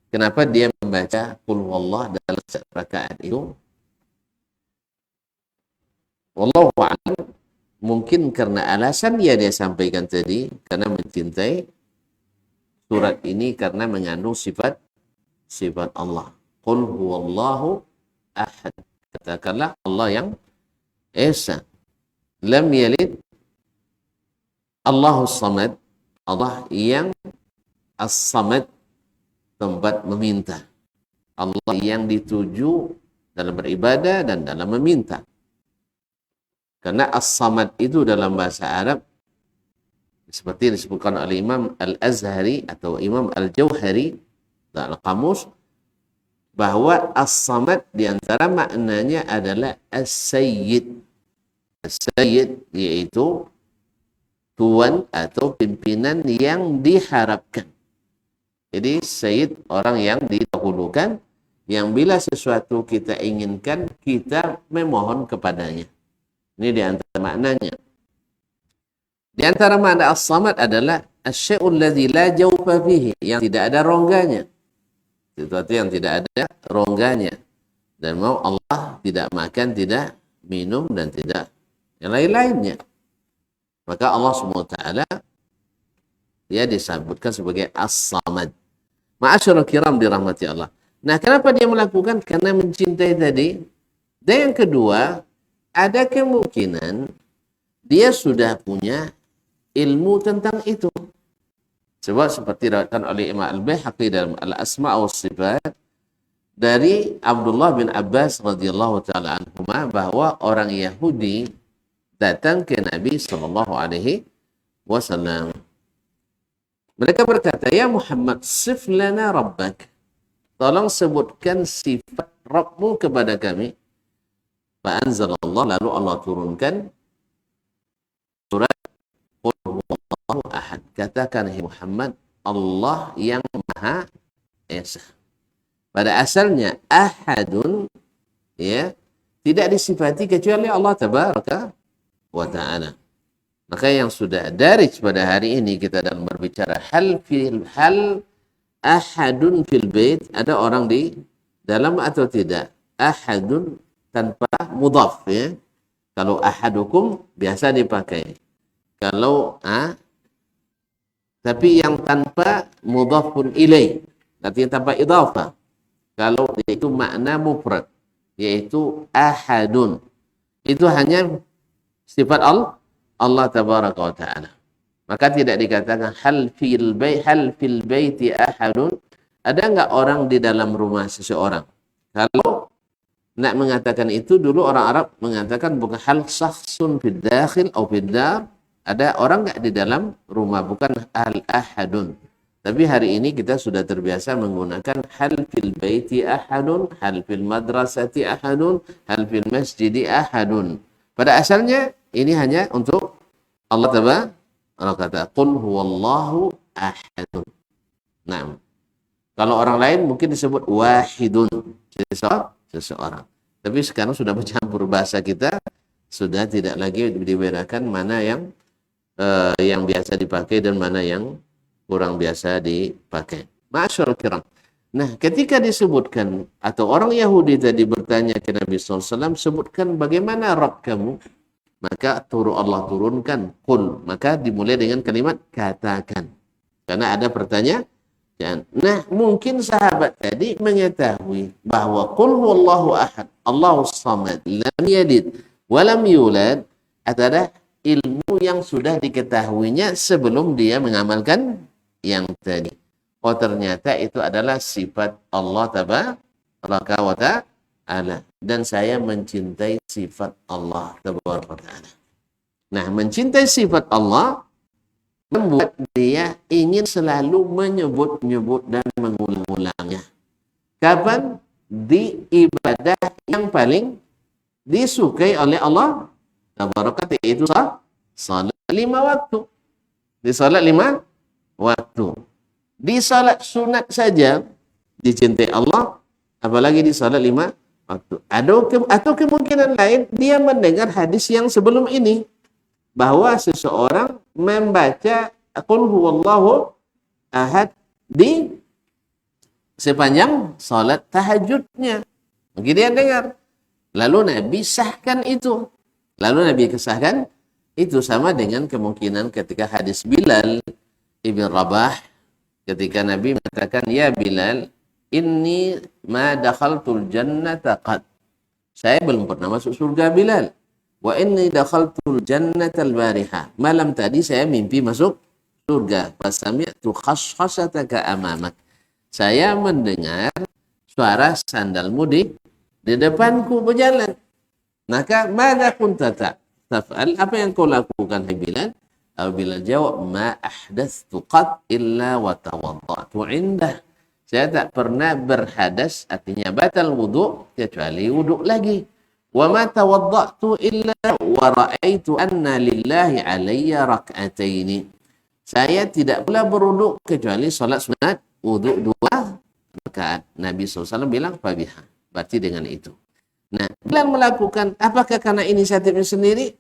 kenapa dia membaca Qul Huwallah dalam satu rakaat itu? Wallahu a'lam. Mungkin karena alasan dia sampaikan tadi, karena mencintai surat ini karena mengandung sifat Allah. Qul Huwallahu Ahad. Katakanlah Allah yang Esa. Lam yalid. Allahus Samad. Allah yang As-Samad, tempat meminta. Allah yang dituju dalam beribadah dan dalam meminta. Karena As-Samad itu dalam bahasa Arab seperti disebutkan oleh Imam Al-Azhari atau Imam Al-Jauhari dalam kamus, bahwa As-Samad diantara maknanya adalah As-Sayyid. As-Sayyid yaitu tuan atau pimpinan yang diharapkan. Jadi Sayyid orang yang didahulukan, yang bila sesuatu kita inginkan, kita memohon kepadanya. Ini di antara maknanya. Di antara makna As-Samad adalah asy-syai'ul ladzi la jawfa fihi, yang tidak ada rongganya. Sesuatu yang tidak ada rongganya. Dan mau Allah tidak makan, tidak minum, dan tidak yang lain-lainnya. Maka Allah SWT dia disebutkan sebagai As-Samad. Ma'asyiral kiram dirahmati Allah. Nah, kenapa dia melakukan? Karena mencintai tadi. Dan yang kedua, ada kemungkinan dia sudah punya ilmu tentang itu. Sebab seperti diriwayatkan oleh Imam Al-Baihaqi dalam Al-Asma' wa Sifat dari Abdullah bin Abbas radhiyallahu taala anhuma, bahwa orang Yahudi datang ke Nabi sallallahu alaihi wasallam. Mereka berkata, "Ya Muhammad, sif lana rabbak." Tolong sebutkan sifat Rabbmu kepada kami. Fa'anzalallah, lalu Allah turunkan surat Qul Huwallahu Ahad. Katakan, hai Muhammad, Allah yang Maha Esa. Pada asalnya ahadun, ya, tidak disifati kecuali Allah tabaraka wa ta'ala. Maka yang sudah dari pada hari ini kita dalam berbicara hal ahadun fil bait, ada orang di dalam atau tidak? Ahadun tanpa mudhaf, ya. Kalau ahadukum biasa dipakai. Kalau tapi yang tanpa mudhafun ilaih, artinya tanpa idhafah. Kalau itu makna mufrad, yaitu ahadun. Itu hanya sifat Allah tabaraka wa ta'ala. Maka tidak dikatakan hal fil baiti ahadun. Ada enggak orang di dalam rumah seseorang? Kalau nak mengatakan itu, dulu orang Arab mengatakan bukan hal sahsun fid dakhil atau fid dar. Ada orang enggak di dalam rumah, bukan al ahadun. Tapi hari ini kita sudah terbiasa menggunakan hal fil baiti ahadun, hal fil madrasati ahadun, hal fil masjidi ahadun. Pada asalnya ini hanya untuk Allah tabaraka. Allah kata qul huwallahu ahadun. Nah, kalau orang lain mungkin disebut wahidun, seseorang. Tapi sekarang sudah bercampur bahasa kita, sudah tidak lagi dibedakan mana yang biasa dipakai dan mana yang kurang biasa dipakai. Ma'asyiral kiram. Nah, ketika disebutkan atau orang Yahudi tadi bertanya ke Nabi SAW, sebutkan bagaimana Rabb kamu, maka Allah turunkan qul, maka dimulai dengan kalimat katakan. Karena ada pertanyaan. Nah, mungkin sahabat tadi mengetahui bahwa qul huwallahu ahad, Allahus samad, lam yalid wa lam yulad, adalah ilmu yang sudah diketahuinya sebelum dia mengamalkan yang tadi. Oh, ternyata itu adalah sifat Allah tabaraka wa ta'ala. Dan saya mencintai sifat Allah tabaraka wa ta'ala. Nah, mencintai sifat Allah membuat dia ingin selalu menyebut-nyebut dan mengulang-ulangnya. Kapan? Di ibadah yang paling disukai oleh Allah tabaraka, yaitu salat 5 waktu. Di salat 5 waktu. Di salat sunat saja dicintai Allah, apalagi di salat 5 waktu. Atau kemungkinan lain dia mendengar hadis yang sebelum ini, bahwa seseorang membaca Qul huwallahu ahad di sepanjang salat tahajudnya. Mungkin dia dengar. Lalu Nabi sahkan itu. Lalu Nabi kesahkan itu, sama dengan kemungkinan ketika hadis Bilal ibn Rabah, ketika Nabi mengatakan, ya Bilal, inni ma dakhaltul jannata qad. Saya belum pernah masuk surga Bilal. Wa inni dakhaltul jannata al-bariha. Malam tadi saya mimpi masuk surga. Fasami'tu khashkhashataka amamak. Saya mendengar suara sandalmu di depanku berjalan. Maka madza kunta taf'al? Apa yang kau lakukan, hai Bilal? Bilal jawab, ma ahdathtu qad illa wa tawadda'tu indah. Saya tak pernah berhadas, artinya batal wudu, kecuali wudu lagi. Wa ma tawadda'tu illa wa ra'aitu anna lillahi alayya rak'ataini. Saya tidak pula berwudu kecuali salat sunat wudu 2 rakaat. Nabi SAW bilang fabiha. Berarti dengan itu. Nah, Bilal melakukan apakah karena inisiatifnya sendiri?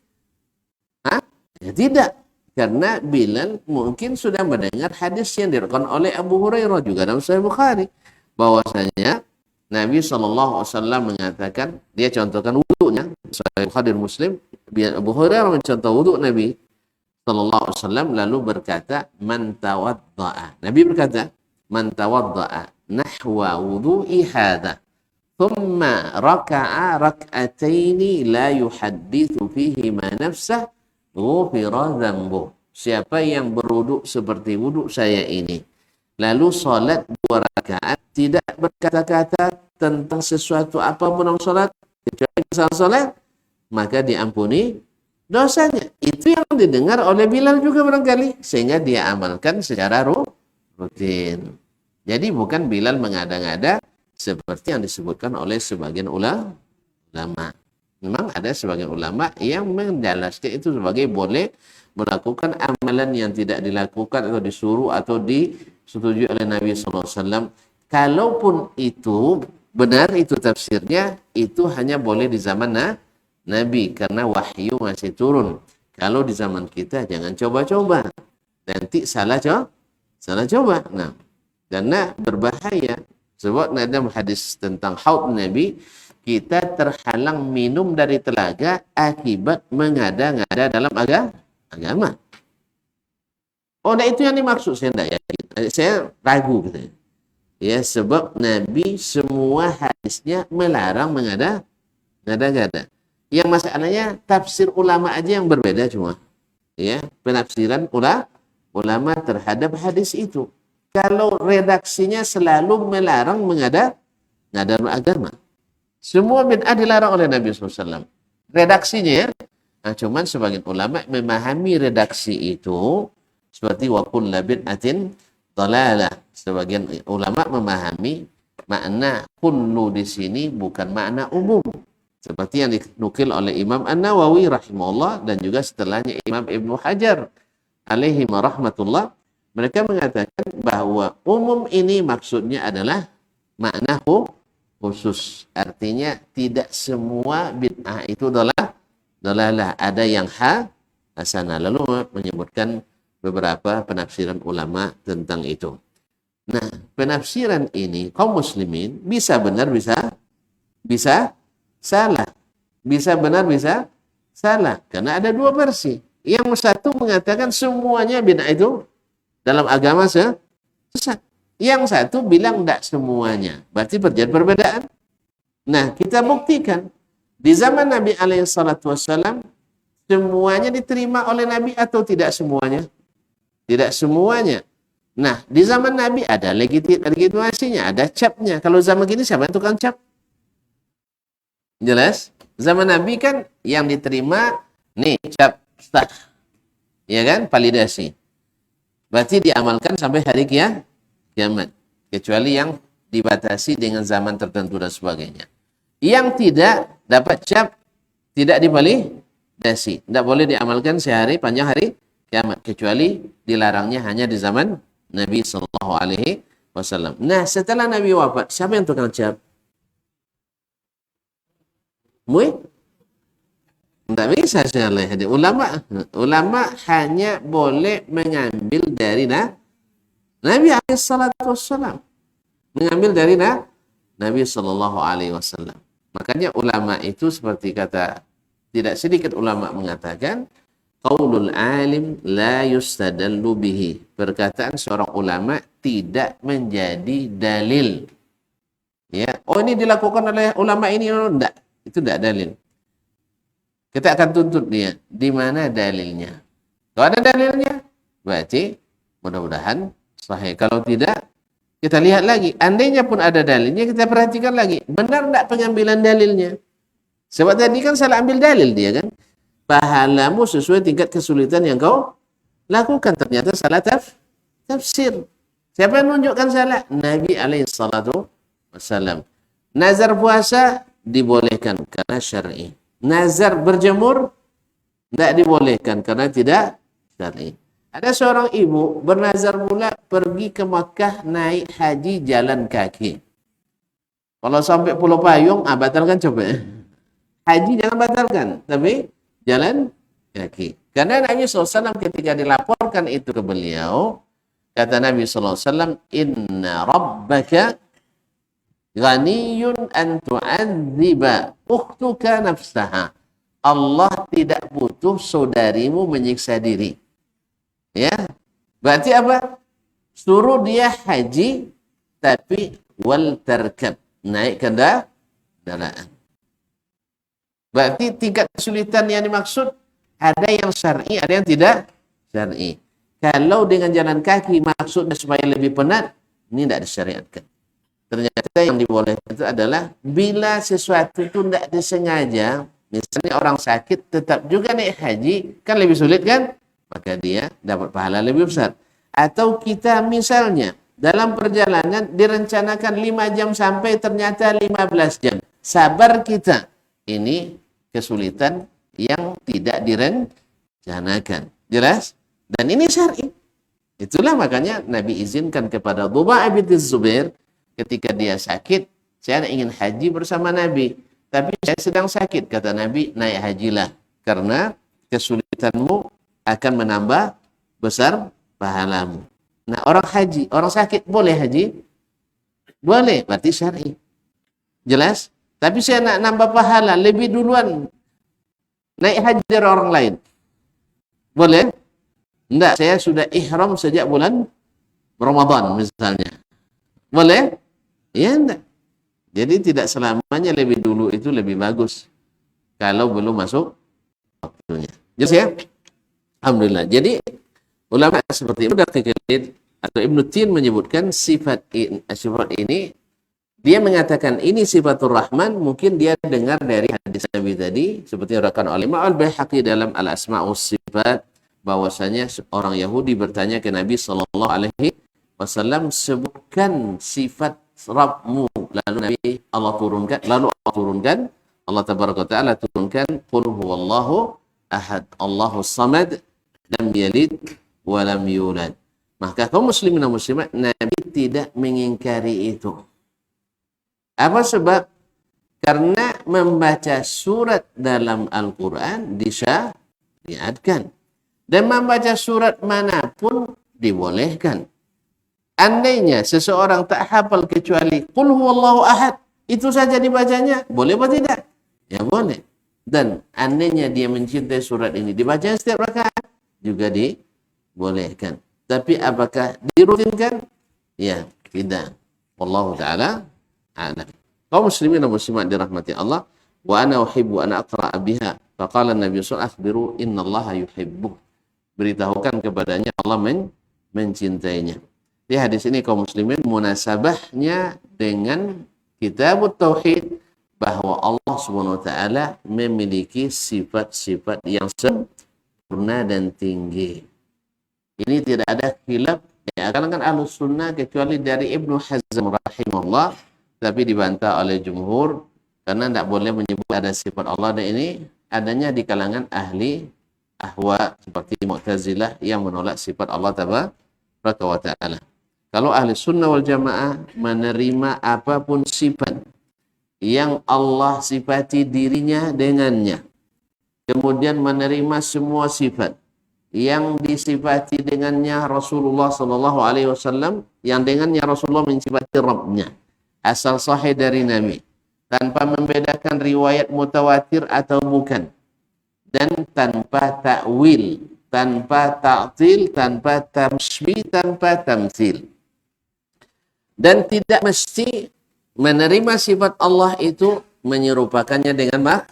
Ya tidak. Karena Bilal mungkin sudah mendengar hadis yang diriwayatkan oleh Abu Hurairah juga dalam Sahih Bukhari, bahwasanya Nabi SAW mengatakan, dia contohkan wudunya, Sahih Bukhari dan Muslim, Abu Hurairah mencontoh wudhu Nabi SAW, lalu berkata, man tawadda'a. Nabi berkata, man tawadda'a nahwa wudu'i hadha, thumma raka'a rak'ataini la yuhaddithu fihi ma nafsah, ghufira dzambuh. Siapa yang berwuduk seperti wuduk saya ini, lalu salat 2 rakaat, tidak berkata-kata tentang sesuatu apapun dalam salat kecuali kesalahan salat, maka diampuni dosanya. Itu yang didengar oleh Bilal juga barangkali, sehingga dia amalkan secara rutin. Jadi bukan Bilal mengada-ngada seperti yang disebutkan oleh sebagian ulama. Memang ada sebagian ulama yang menjelaskan itu sebagai boleh melakukan amalan yang tidak dilakukan atau disuruh atau disetujui oleh Nabi SAW. Kalaupun itu benar, itu tafsirnya, itu hanya boleh di zaman Nabi karena wahyu masih turun. Kalau di zaman kita jangan coba-coba, nanti salah coba. Nah, karena berbahaya. Sebab ada hadis tentang haud Nabi, kita terhalang minum dari telaga akibat mengada-ngada dalam agama. Oh, nah itu yang dimaksud, saya tidak yakin. Saya ragu gitu. Ya, sebab Nabi semua hadisnya melarang mengada-ngada. Yang masalahnya tafsir ulama aja yang berbeda cuma. Ya, penafsiran ulama terhadap hadis itu. Kalau redaksinya selalu melarang mengada-ngada agama. Semua bid'ah dilarang oleh Nabi SAW. Redaksinya ya. Nah, cuman sebagian ulama memahami redaksi itu seperti wa kullu bid'atin dhalalah. Sebagian ulama memahami makna kullu di sini bukan makna umum. Seperti yang dinukil oleh Imam An-Nawawi rahimahullah dan juga setelahnya Imam Ibnu Hajar alaihi rahmatullah. Mereka mengatakan bahwa umum ini maksudnya adalah makna khusus. Artinya tidak semua bid'ah itu dalalah. Ada yang hasanah. Lalu menyebutkan beberapa penafsiran ulama tentang itu. Nah, penafsiran ini kaum muslimin bisa benar, bisa salah. Bisa benar, bisa salah. Karena ada 2 versi. Yang satu mengatakan semuanya bid'ah itu dalam agama sesat. Yang satu bilang tidak semuanya. Berarti terjadi perbedaan. Nah, kita buktikan. Di zaman Nabi SAW, semuanya diterima oleh Nabi atau tidak semuanya? Tidak semuanya. Nah, di zaman Nabi ada legitimasinya, ada capnya. Kalau zaman gini siapa yang tukang cap? Jelas? Zaman Nabi kan yang diterima, nih cap sah. Ya kan? Validasi. Berarti diamalkan sampai hari kiamat. Kecuali yang dibatasi dengan zaman tertentu dan sebagainya. Yang tidak dapat cap, tidak divalidasi. Tidak boleh diamalkan sehari panjang hari kiamat. Kecuali dilarangnya hanya di zaman Nabi SAW. wasallam. Nah, setelah Nabi wafat, siapa yang tukang cap? Mui? Tidak bisa syalih. Ulama hanya boleh mengambil dari Nabi SAW. Mengambil dari Nabi SAW. Makanya ulama itu seperti kata, tidak sedikit ulama mengatakan, qaulul alim la yustadallu bihi. Perkataan seorang ulama tidak menjadi dalil. Ya, oh ini dilakukan oleh ulama ini, enggak. Itu tidak dalil. Kita akan tuntut dia. Di mana dalilnya? Kalau ada dalilnya, berarti mudah-mudahan sahih. Kalau tidak, kita lihat lagi. Andainya pun ada dalilnya, kita perhatikan lagi. Benar tidak pengambilan dalilnya? Sebab tadi kan salah ambil dalil dia kan. Pahalamu sesuai tingkat kesulitan yang kau lakukan. Ternyata salah tafsir. Siapa yang menunjukkan salah? Nabi SAW. Nazar puasa dibolehkan karena syar'i. Nazar berjemur tidak dibolehkan karena tidak syar'i. Ada seorang ibu bernazar pula pergi ke Makkah naik haji jalan kaki. Kalau sampai Pulau Payung, batalkan coba. Haji jangan batalkan, tapi jalan kaki. Karena Nabi SAW ketika dilaporkan itu ke beliau, kata Nabi SAW, Inna rabbaka ghaniyun an tu'adziba ukhtuka nafsaha. Allah tidak butuh saudarimu menyiksa diri. Ya, berarti apa? Suruh dia haji, tapi wal tarkab, naik kendaraan. Berarti tingkat kesulitan yang dimaksud ada yang syar'i, ada yang tidak syar'i. Kalau dengan jalan kaki maksudnya supaya lebih penat, ini tidak disyariatkan. Ternyata yang dibolehkan itu adalah bila sesuatu itu tidak disengaja, misalnya orang sakit tetap juga naik haji, kan lebih sulit kan? Maka dia dapat pahala lebih besar. Atau kita misalnya dalam perjalanan direncanakan 5 jam sampai ternyata 15 jam. Sabar kita. Ini kesulitan yang tidak direncanakan. Jelas? Dan ini syar'i. Itulah makanya Nabi izinkan kepada Duba' bin Zubair ketika dia sakit, saya ingin haji bersama Nabi. Tapi saya sedang sakit, kata Nabi, naik hajilah. Karena kesulitanmu akan menambah besar pahalamu. Nah, orang haji, orang sakit boleh haji? Boleh, berarti syar'i. Jelas? Tapi saya nak nambah pahala lebih duluan naik haji dari orang lain. Boleh? Enggak, saya sudah ihram sejak bulan Ramadan misalnya. Boleh? Ya enggak. Jadi tidak selamanya lebih dulu itu lebih bagus kalau belum masuk waktunya. Jelas ya? Alhamdulillah. Jadi ulama seperti Ibnu Daqiqil atau Ibnu Tin menyebutkan sifat ini, dia mengatakan ini sifatur Rahman, mungkin dia dengar dari hadis Nabi tadi seperti yang dikatakan oleh Imam Al-Baihaqi dalam Al-Asma'us Sifat, bahwasanya orang Yahudi bertanya ke Nabi sallallahu alaihi wasallam, sebutkan sifat Rabbmu, lalu Nabi Allah turunkan Allah tabaraka taala turunkan qul huwallahu ahad Allahus samad lam yalid wa lam yulad. Maka kaum muslimin dan muslimat, Nabi tidak mengingkari itu. Apa sebab? Karena membaca surat dalam Al-Quran disyariatkan. Dan membaca surat manapun dibolehkan. Andainya seseorang tak hafal kecuali qul huwallahu ahad, itu saja dibacanya, boleh atau tidak? Ya boleh. Dan andainya dia mencintai surat ini dibaca setiap rakaat, juga dibolehkan. Tapi apakah dirutinkan? Ya, tidak. Wallahu ta'ala a'lam. Kaum muslimin dan muslimat dirahmati Allah, wa ana uhibbu an aqra'a biha. Faqala Nabi sallallahu alaihi wasallam, akhbiru innallaha yuhibbu. Beritahukan kepadanya Allah mencintainya. Di hadis ini kaum muslimin munasabahnya dengan Kitabut Tauhid, bahwa Allah Subhanahu wa taala memiliki sifat-sifat yang sempurna dan tinggi. Ini tidak ada khilaf ya, kalangan Ahlus Sunnah kecuali dari Ibnu Hazm rahimahullah, tapi dibantah oleh jumhur karena tidak boleh menyebut ada sifat Allah, dan ini adanya di kalangan ahli ahwa seperti Mu'tazilah yang menolak sifat Allah tabaraka wa taala. Kalau ahli sunnah wal jamaah menerima apapun sifat yang Allah sifati dirinya dengannya, kemudian menerima semua sifat yang disifati dengannya Rasulullah Sallallahu Alaihi Wasallam, yang dengannya Rasulullah mensifati Rabbnya, asal sahih dari Nabi, tanpa membedakan riwayat mutawatir atau bukan, dan tanpa takwil, tanpa ta'til, tanpa tamsbih, tanpa tamthil. Dan tidak mesti menerima sifat Allah itu menyerupakannya dengan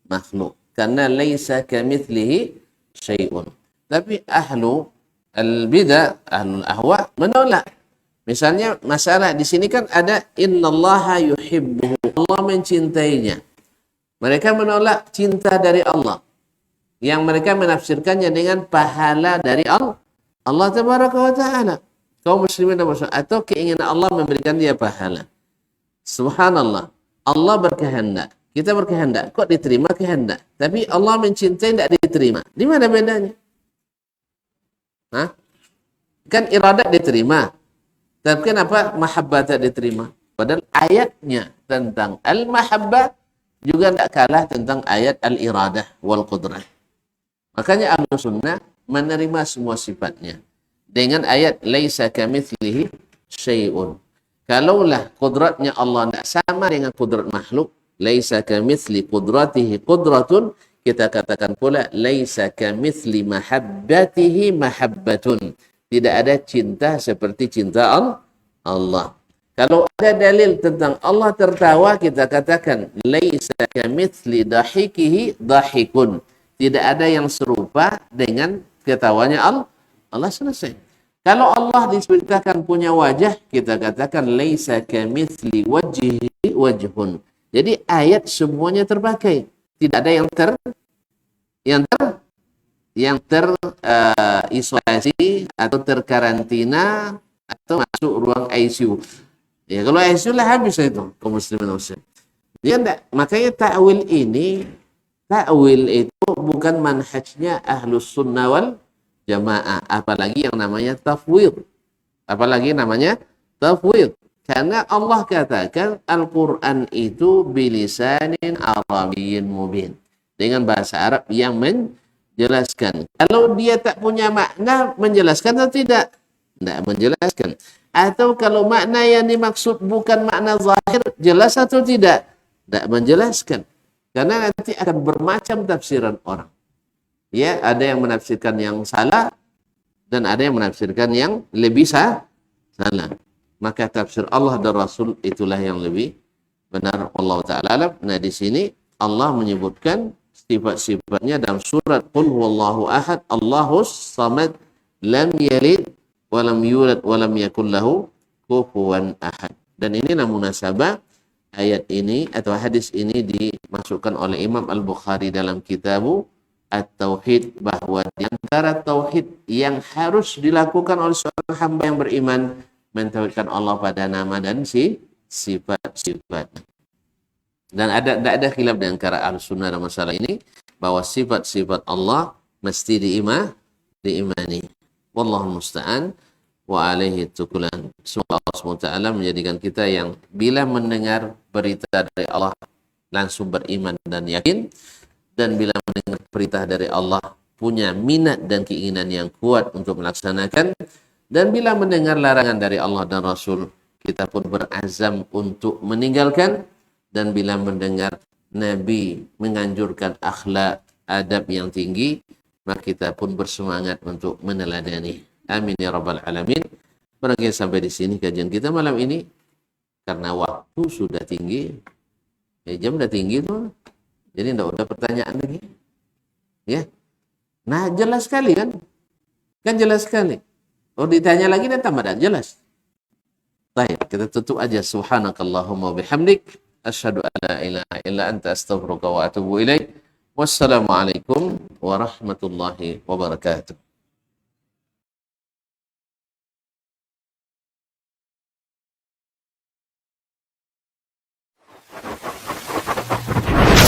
makhluk, karena laisa kamitslihi syai'un. Tapi ahlu al-bidah, ahlul ahwa menolak. Misalnya masalah di sini kan ada innallaha yuhibbuhu, Allah mencintainya. Mereka menolak cinta dari Allah, yang mereka menafsirkannya dengan pahala dari Allah tabaraka wa ta'ala. Kaum muslimin dan muslimat, atau keinginan Allah memberikan dia pahala. Subhanallah, Allah berkehendak, kita berkehendak, kok diterima kehendak, tapi Allah mencintai tidak diterima. Di mana bedanya? Hah? Kan iradat diterima, tapi kenapa mahabbah tak diterima? Padahal ayatnya tentang al-mahabbah juga tidak kalah tentang ayat al-iradah wal qudrah. Makanya ahlu sunnah menerima semua sifatnya dengan ayat laisa kamitslihi syai'un. Kalaulah kudratnya Allah tidak sama dengan kudrat makhluk, laisa kamitsli qudratihi qudratun, kita katakan pula laisa kamitsli mahabbatihi mahabbatun. Tidak ada cinta seperti cinta Allah. Kalau ada dalil tentang Allah tertawa, kita katakan laisa kamitsli dahikihi dahikun. Tidak ada yang serupa dengan ketawanya Allah, selesai. Kalau Allah diceritakan punya wajah, kita katakan laisa kamitsli wajhihi wajhun. Jadi ayat semuanya terpakai. Tidak ada yang terisolasi atau terkarantina atau masuk ruang ICU. Ya kalau ICU lah habis itu kaum muslimin muslim. Dia enggak, makanya takwil itu bukan manhajnya ahlus sunnah wal jamaah, apalagi yang namanya tafwid. Karena Allah katakan Al-Quran itu bilisanin arabiyyin mubin, dengan bahasa Arab yang menjelaskan. Kalau dia tak punya makna, menjelaskan atau tidak? Tidak menjelaskan. Atau kalau makna yang dimaksud bukan makna zahir, jelas atau tidak? Tidak menjelaskan. Karena nanti akan bermacam tafsiran orang. Ya, ada yang menafsirkan yang salah dan ada yang menafsirkan yang lebih salah. Maka tafsir Allah dan Rasul itulah yang lebih benar. Allah Ta'ala. Nah, di sini Allah menyebutkan sifat-sifatnya dalam surat Qul huwallahu ahad, Allahus samad, lam yalid wa lam yulad wa lam yakul lahu kufuwan ahad. Dan inilah munasabah ayat ini atau hadis ini dimasukkan oleh Imam Al-Bukhari dalam Kitabu At-Tauhid, bahwa di antara tauhid yang harus dilakukan oleh seorang hamba yang beriman, mentauhidkan Allah pada nama dan sifat-sifat. Dan tidak ada khilaf di antara Ahlussunnah dalam masalah ini, bahwa sifat-sifat Allah mesti diimani. Wallahu musta'an wa alaihi tukulan. Semoga Allah SWT menjadikan kita yang bila mendengar berita dari Allah langsung beriman dan yakin, dan bila mendengar perintah dari Allah punya minat dan keinginan yang kuat untuk melaksanakan, dan bila mendengar larangan dari Allah dan Rasul kita pun berazam untuk meninggalkan, dan bila mendengar Nabi menganjurkan akhlak adab yang tinggi, maka kita pun bersemangat untuk meneladani. Amin ya rabbal alamin. Barangkali sampai di sini kajian kita malam ini, karena waktu sudah tinggi, jam sudah tinggi tuh. Jadi tidak ada pertanyaan lagi. Ya. Nah, jelas sekali kan? Kan jelas sekali. Oh, ditanya lagi dan tambah dan jelas. Baik, kita tutup aja. Subhanakallahumma bihamdik, asyhadu an la ilaha illa anta, astaghfiruka wa atubu ilaik. Wassalamualaikum warahmatullahi wabarakatuh.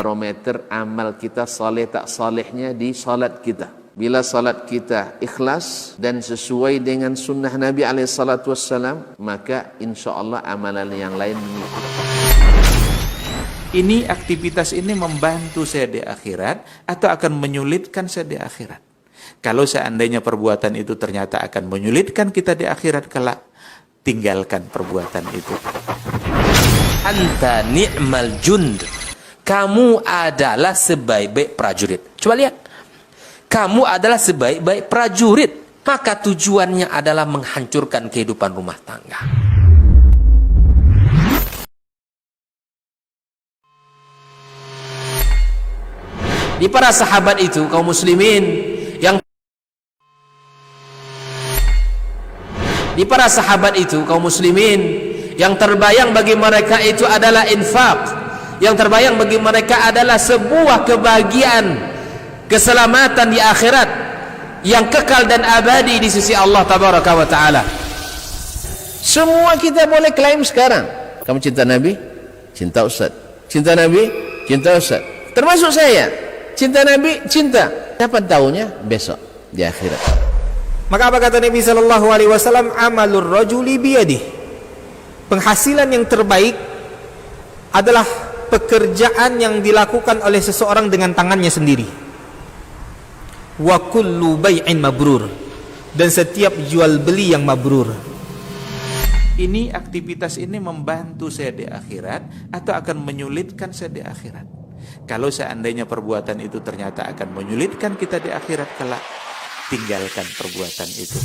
Barometer amal kita saleh tak salehnya di salat kita. bila salat kita ikhlas dan sesuai dengan sunnah Nabi SAW, maka insya Allah amalan yang lain mengikuti. Ini aktivitas ini membantu saya di akhirat atau akan menyulitkan saya di akhirat. Kalau seandainya perbuatan itu ternyata akan menyulitkan kita di akhirat kelak, tinggalkan perbuatan itu. Anta ni'mal jund. Kamu adalah sebaik-baik prajurit. Coba lihat. Kamu adalah sebaik-baik prajurit. Maka tujuannya adalah menghancurkan kehidupan rumah tangga. Di para sahabat itu, kaum muslimin yang di para sahabat itu, kaum muslimin yang terbayang bagi mereka itu adalah infak. Yang terbayang bagi mereka adalah sebuah kebahagiaan, keselamatan di akhirat yang kekal dan abadi di sisi Allah Tabaraka wa Ta'ala. Semua kita boleh klaim sekarang. Kamu cinta Nabi? Cinta Ustaz. Cinta Nabi? Cinta Ustaz. Termasuk saya. Cinta Nabi? Cinta. Kapan tahunya? Besok di akhirat. Maka apa kata Nabi SAW? Amalur rajuli biyadih. Penghasilan yang terbaik adalah pekerjaan yang dilakukan oleh seseorang dengan tangannya sendiri. Wa kullu bai'in mabrur. Dan setiap jual beli yang mabrur. Ini aktivitas ini membantu saya di akhirat atau akan menyulitkan saya di akhirat. Kalau seandainya perbuatan itu ternyata akan menyulitkan kita di akhirat kelak, tinggalkan perbuatan itu.